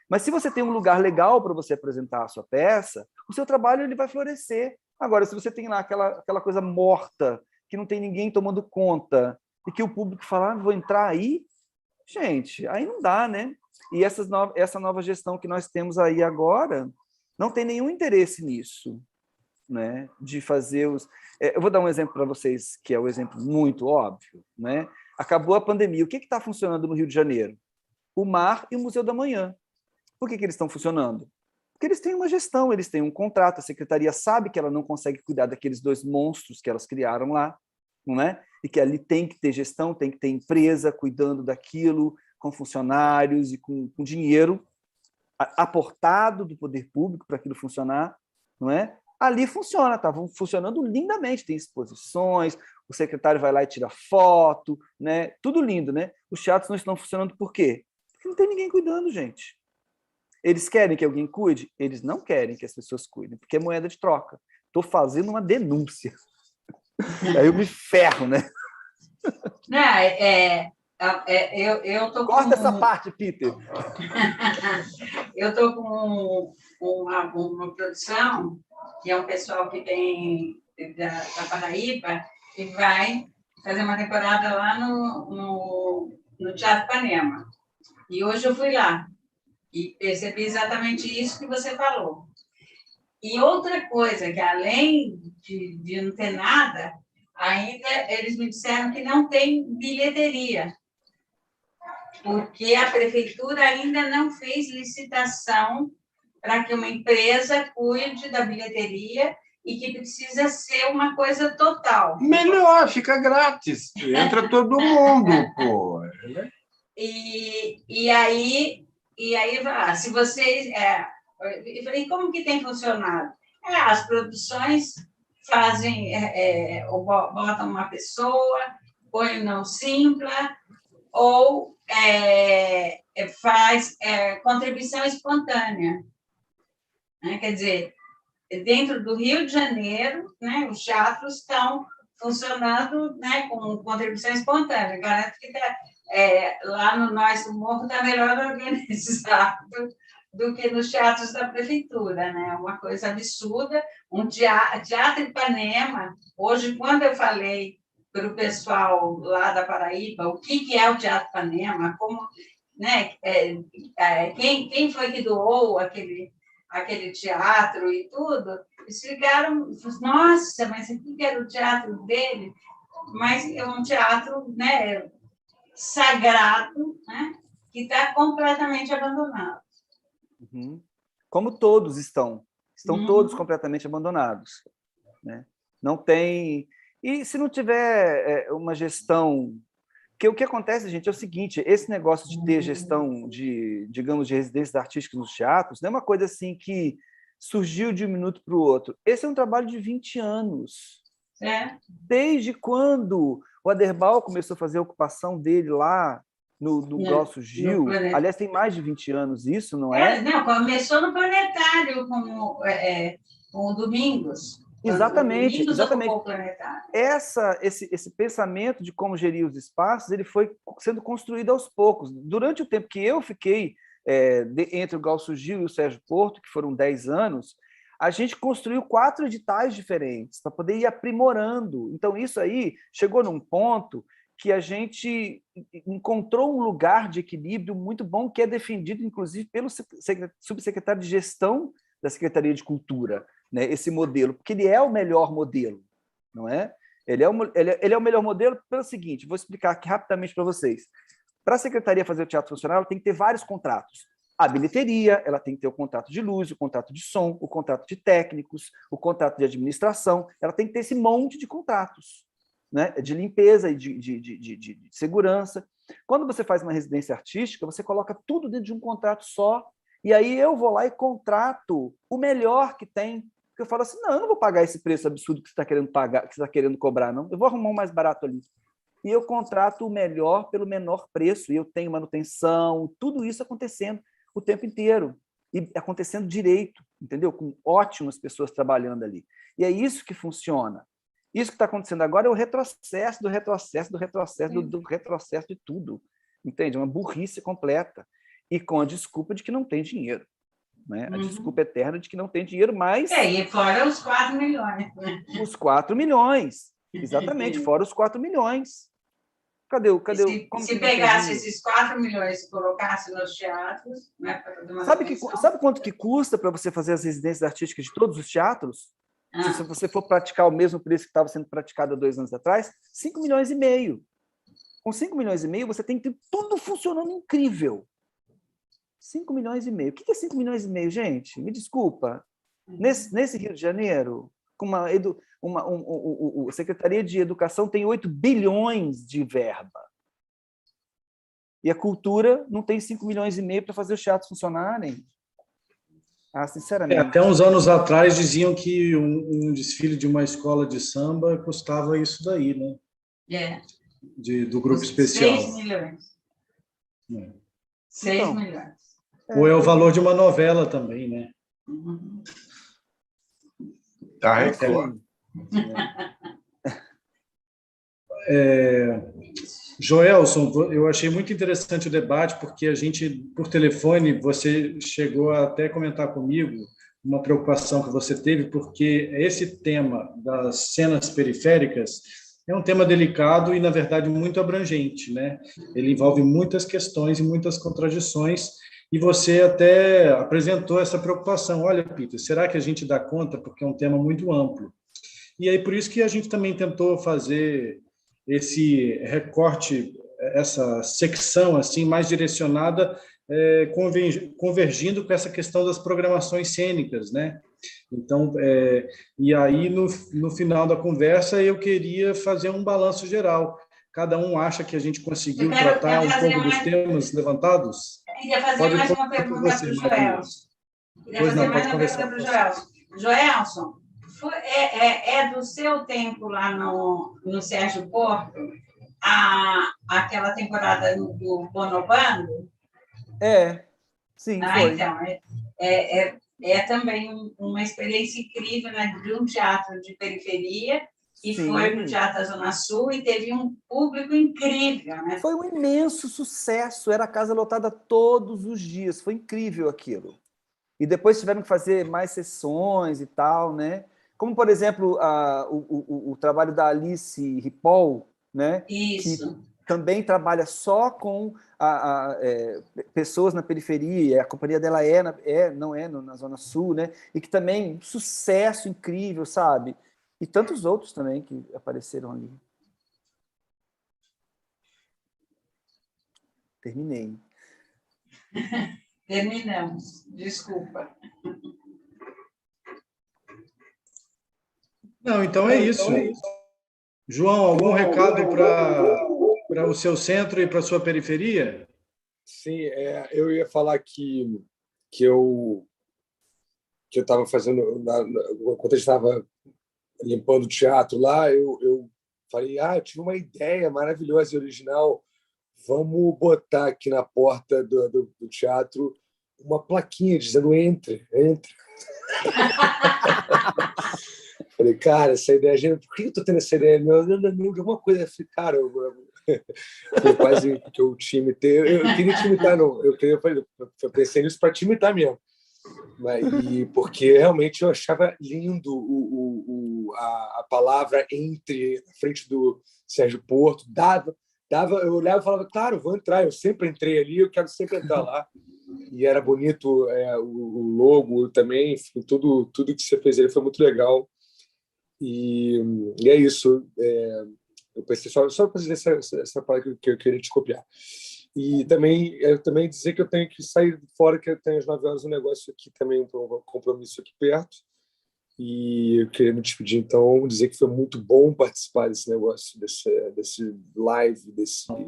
Mas se você tem um lugar legal para você apresentar a sua peça, o seu trabalho ele vai florescer. Agora, se você tem lá aquela coisa morta, que não tem ninguém tomando conta, e que o público fala, vou entrar aí, gente, aí não dá, né? E essa nova gestão que nós temos aí agora não tem nenhum interesse nisso, né? De fazer os... eu vou dar um exemplo para vocês, que é um exemplo muito óbvio, né? Acabou a pandemia. O que está funcionando no Rio de Janeiro? O Mar e o Museu da Manhã. Por que eles estão funcionando? Porque eles têm uma gestão, eles têm um contrato, a secretaria sabe que ela não consegue cuidar daqueles dois monstros que elas criaram lá, não é? E que ali tem que ter gestão, tem que ter empresa cuidando daquilo, com funcionários e com dinheiro aportado do poder público para aquilo funcionar, não é? Ali funciona, estavam funcionando lindamente, tem exposições, o secretário vai lá e tira foto, né? Tudo lindo, né? Os teatros não estão funcionando por quê? Porque não tem ninguém cuidando, gente. Eles querem que alguém cuide? Eles não querem que as pessoas cuidem, porque é moeda de troca. Estou fazendo uma denúncia. Aí eu me ferro, né? Não, eu tô Corta essa parte, Peter. Eu estou com uma produção, que é um pessoal que tem da Paraíba, e vai fazer uma temporada lá no Teatro Ipanema. E hoje eu fui lá e percebi exatamente isso que você falou. E outra coisa, que além de não ter nada, ainda eles me disseram que não tem bilheteria, porque a prefeitura ainda não fez licitação para que uma empresa cuide da bilheteria e que precisa ser uma coisa total. Melhor, fica grátis. Entra todo mundo, pô. E aí se vocês... eu falei, como que tem funcionado? As produções fazem, botam uma pessoa, põe não simpla, ou faz contribuição espontânea. Né? Quer dizer, dentro do Rio de Janeiro, né, os teatros estão funcionando, né, com contribuição espontânea. Garanto que lá no nosso morro está melhor organizado do que nos teatros da prefeitura, né? Uma coisa absurda. Um teatro Ipanema, hoje, quando eu falei para o pessoal lá da Paraíba o que é o Teatro Ipanema, como, né, quem foi que doou aquele teatro e tudo, eles ficaram, nossa, mas o que era o teatro dele? Mas é um teatro, né, sagrado, né, que está completamente abandonado. Uhum. Como todos estão todos completamente abandonados, né? Não tem... E se não tiver uma gestão... Porque o que acontece, gente, é o seguinte, esse negócio de ter gestão de, digamos, de residências artísticas nos teatros, não é uma coisa assim que surgiu de um minuto para o outro. Esse é um trabalho de 20 anos. Desde quando o Aderbal começou a fazer a ocupação dele lá no Glaucio Gil, aliás, tem mais de 20 anos isso, não é? Não, começou no Planetário com o Domingos. Exatamente, Domingos exatamente. ocupou o Planetário. Esse pensamento de como gerir os espaços, ele foi sendo construído aos poucos. Durante o tempo que eu fiquei entre o Glaucio Gil e o Sérgio Porto, que foram 10 anos, a gente construiu 4 editais diferentes para poder ir aprimorando. Então, isso aí chegou num ponto que a gente encontrou um lugar de equilíbrio muito bom, que é defendido, inclusive, pelo subsecretário de Gestão da Secretaria de Cultura, né? Esse modelo, porque ele é o melhor modelo, não é? Ele é o melhor modelo pelo seguinte, vou explicar aqui rapidamente para vocês. Para a Secretaria fazer o teatro funcionar, ela tem que ter vários contratos. A bilheteria, ela tem que ter o contrato de luz, o contrato de som, o contrato de técnicos, o contrato de administração, ela tem que ter esse monte de contratos, né? De limpeza e de segurança. Quando você faz uma residência artística, você coloca tudo dentro de um contrato só, e aí eu vou lá e contrato o melhor que tem. Porque eu falo assim, não, eu não vou pagar esse preço absurdo que você está querendo pagar, que você está querendo cobrar, não. Eu vou arrumar um mais barato ali. E eu contrato o melhor pelo menor preço, e eu tenho manutenção, tudo isso acontecendo o tempo inteiro, e acontecendo direito, entendeu? Com ótimas pessoas trabalhando ali. E é isso que funciona. Isso que está acontecendo agora é o retrocesso do retrocesso, do retrocesso, do retrocesso de tudo. Entende? Uma burrice completa. E com a desculpa de que não tem dinheiro. Né? A desculpa eterna de que não tem dinheiro, mas... E fora os 4 milhões. Né? Os 4 milhões. Exatamente, fora os 4 milhões. Cadê o... Se pegasse esses 4 milhões e colocasse nos teatros... Né, sabe quanto que custa para você fazer as residências artísticas de todos os teatros? Se você for praticar o mesmo preço que estava sendo praticado há 2 anos atrás, 5 milhões e meio. Com 5 milhões e meio, você tem que ter tudo funcionando incrível. 5 milhões e meio. O que é 5 milhões e meio, gente? Me desculpa. Nesse Rio de Janeiro, com a Secretaria de Educação tem 8 bilhões de verba. E a cultura não tem 5 milhões e meio para fazer os teatros funcionarem. Sinceramente. Até uns anos atrás diziam que um desfile de uma escola de samba custava isso daí, né? Do grupo especial. 6 milhões. 6 então, milhões. Ou é o valor de uma novela também, né? Tá, Record. Joelson, eu achei muito interessante o debate, porque a gente, por telefone, você chegou a até comentar comigo uma preocupação que você teve, porque esse tema das cenas periféricas é um tema delicado e, na verdade, muito abrangente, né? Ele envolve muitas questões e muitas contradições, e você até apresentou essa preocupação. Olha, Peter, será que a gente dá conta? Porque é um tema muito amplo. E aí, por isso que a gente também tentou fazer esse recorte, essa secção assim mais direcionada, convergindo com essa questão das programações cênicas, né? Então, e aí no final da conversa eu queria fazer um balanço geral. Cada um acha que a gente conseguiu tratar um pouco dos temas levantados? Queria fazer mais uma pergunta para o Joelson. Queria fazer mais uma pergunta para o Joelson. Joelson, é do seu tempo lá no Sérgio Porto, aquela temporada do Bonobando? Sim, foi. Então, também uma experiência incrível, né, de um teatro de periferia, que foi para o Teatro da Zona Sul e teve um público incrível. Né? Foi um imenso sucesso, era a casa lotada todos os dias, foi incrível aquilo. E depois tiveram que fazer mais sessões e tal, né? Como, por exemplo, o trabalho da Alice Ripoll, né? Isso. Que também trabalha só com pessoas na periferia, a companhia dela não é na Zona Sul, né? E que também, sucesso incrível, sabe? E tantos outros também que apareceram ali. Terminei. Terminamos. Desculpa. Não, então é isso. João, algum recado para o seu centro e para a sua periferia? Sim, eu ia falar que eu estava fazendo, quando eu estava limpando o teatro lá, eu falei, eu tive uma ideia maravilhosa e original, vamos botar aqui na porta do teatro uma plaquinha dizendo entre. Falei, cara, essa ideia é genial. Por que eu estou tendo essa ideia? De alguma coisa. Eu falei, cara, foi quase que eu te imitei. Eu queria te imitar, não. Eu pensei nisso para te imitar mesmo. Porque realmente eu achava lindo a palavra entre, na frente do Sérgio Porto. Eu olhava e falava, claro, vou entrar. Eu sempre entrei ali, eu quero sempre entrar lá. E era bonito o logo também, enfim, tudo que você fez ali foi muito legal. E é isso. Eu pensei só para dizer essa palavra que eu queria te copiar. E também dizer que eu tenho que sair fora, que eu tenho às 9 horas um negócio aqui também, um compromisso aqui perto. E eu queria me despedir, então, dizer que foi muito bom participar desse negócio, desse live,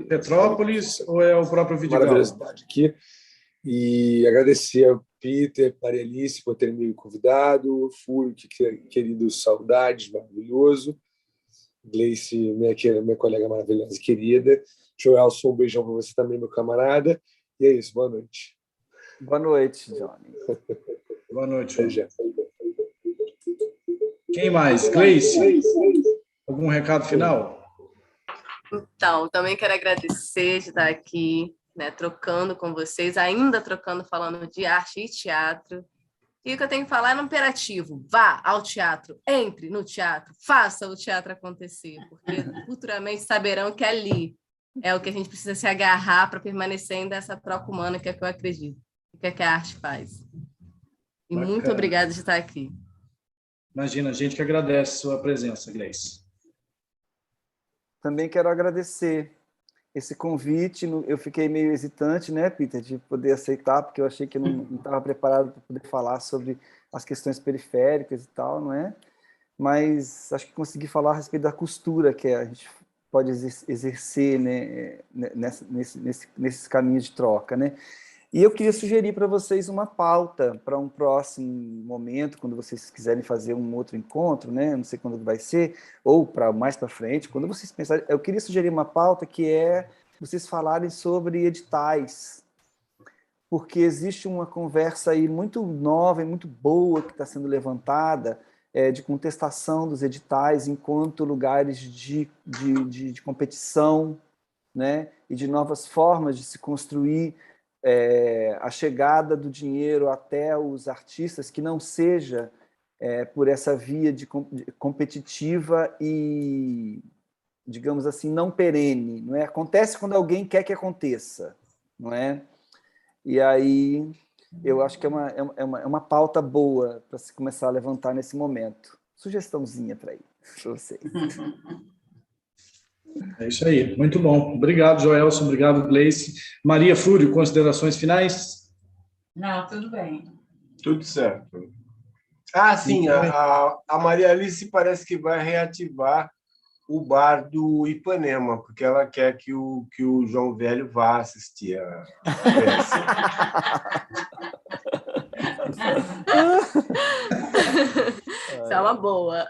Petrópolis ou é o próprio Vidigal? Maravilhosidade aqui. E agradecer ao Peter, Maria Alice por terem me convidado, Fúrio, querido, saudades, maravilhoso. Gleice, minha colega maravilhosa e querida. Joelson, um beijão para você também, meu camarada. E é isso, boa noite. Boa noite, Johnny. Boa noite, João. Quem mais? Gleice? Algum recado final? Então, também quero agradecer de estar aqui, né, trocando com vocês, ainda trocando, falando de arte e teatro. E o que eu tenho que falar é no imperativo. Vá ao teatro, entre no teatro, faça o teatro acontecer, porque futuramente saberão que ali é o que a gente precisa se agarrar para permanecer ainda essa troca humana, que é o que eu acredito, que é que a arte faz. E Bacana. muito obrigada de estar aqui. Imagina, a gente que agradece a sua presença, Gleice. Também quero agradecer esse convite. Eu fiquei meio hesitante, né, Peter, de poder aceitar, porque eu achei que eu não estava preparado para poder falar sobre as questões periféricas e tal, não é? Mas acho que consegui falar a respeito da costura que a gente pode exercer, né, nesses caminhos de troca, né? E eu queria sugerir para vocês uma pauta para um próximo momento, quando vocês quiserem fazer um outro encontro, né? Não sei quando vai ser, ou para mais para frente, quando vocês pensarem. Eu queria sugerir uma pauta que é vocês falarem sobre editais, porque existe uma conversa aí muito nova e muito boa que está sendo levantada, de contestação dos editais enquanto lugares de competição, né? E de novas formas de se construir a chegada do dinheiro até os artistas, que não seja por essa via de competitiva e, digamos assim, não perene, não é? Acontece quando alguém quer que aconteça, não é? E aí eu acho que é uma pauta boa para se começar a levantar nesse momento. Sugestãozinha para vocês. É isso aí, muito bom. Obrigado, Joelson, obrigado, Gleice. Maria Fúrio, considerações finais? Não, tudo bem. Tudo certo. Ah, sim, a Maria Alice parece que vai reativar o bar do Ipanema, porque ela quer que o João Velho vá assistir a peça. Isso é uma boa.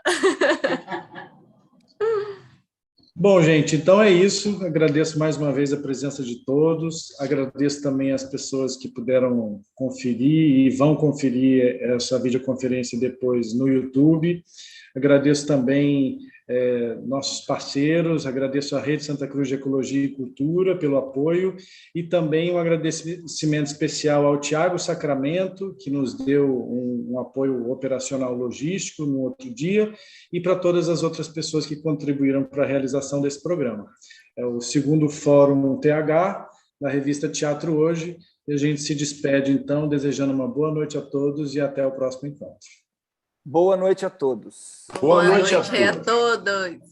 Bom, gente, então é isso. Agradeço mais uma vez a presença de todos. Agradeço também as pessoas que puderam conferir e vão conferir essa videoconferência depois no YouTube. Agradeço também nossos parceiros, agradeço a Rede Santa Cruz de Ecologia e Cultura pelo apoio e também um agradecimento especial ao Tiago Sacramento, que nos deu um apoio operacional logístico no outro dia, e para todas as outras pessoas que contribuíram para a realização desse programa. É o segundo Fórum TH, da revista Teatro Hoje, e a gente se despede, então, desejando uma boa noite a todos e até o próximo encontro. Boa noite a todos. Boa noite a todos.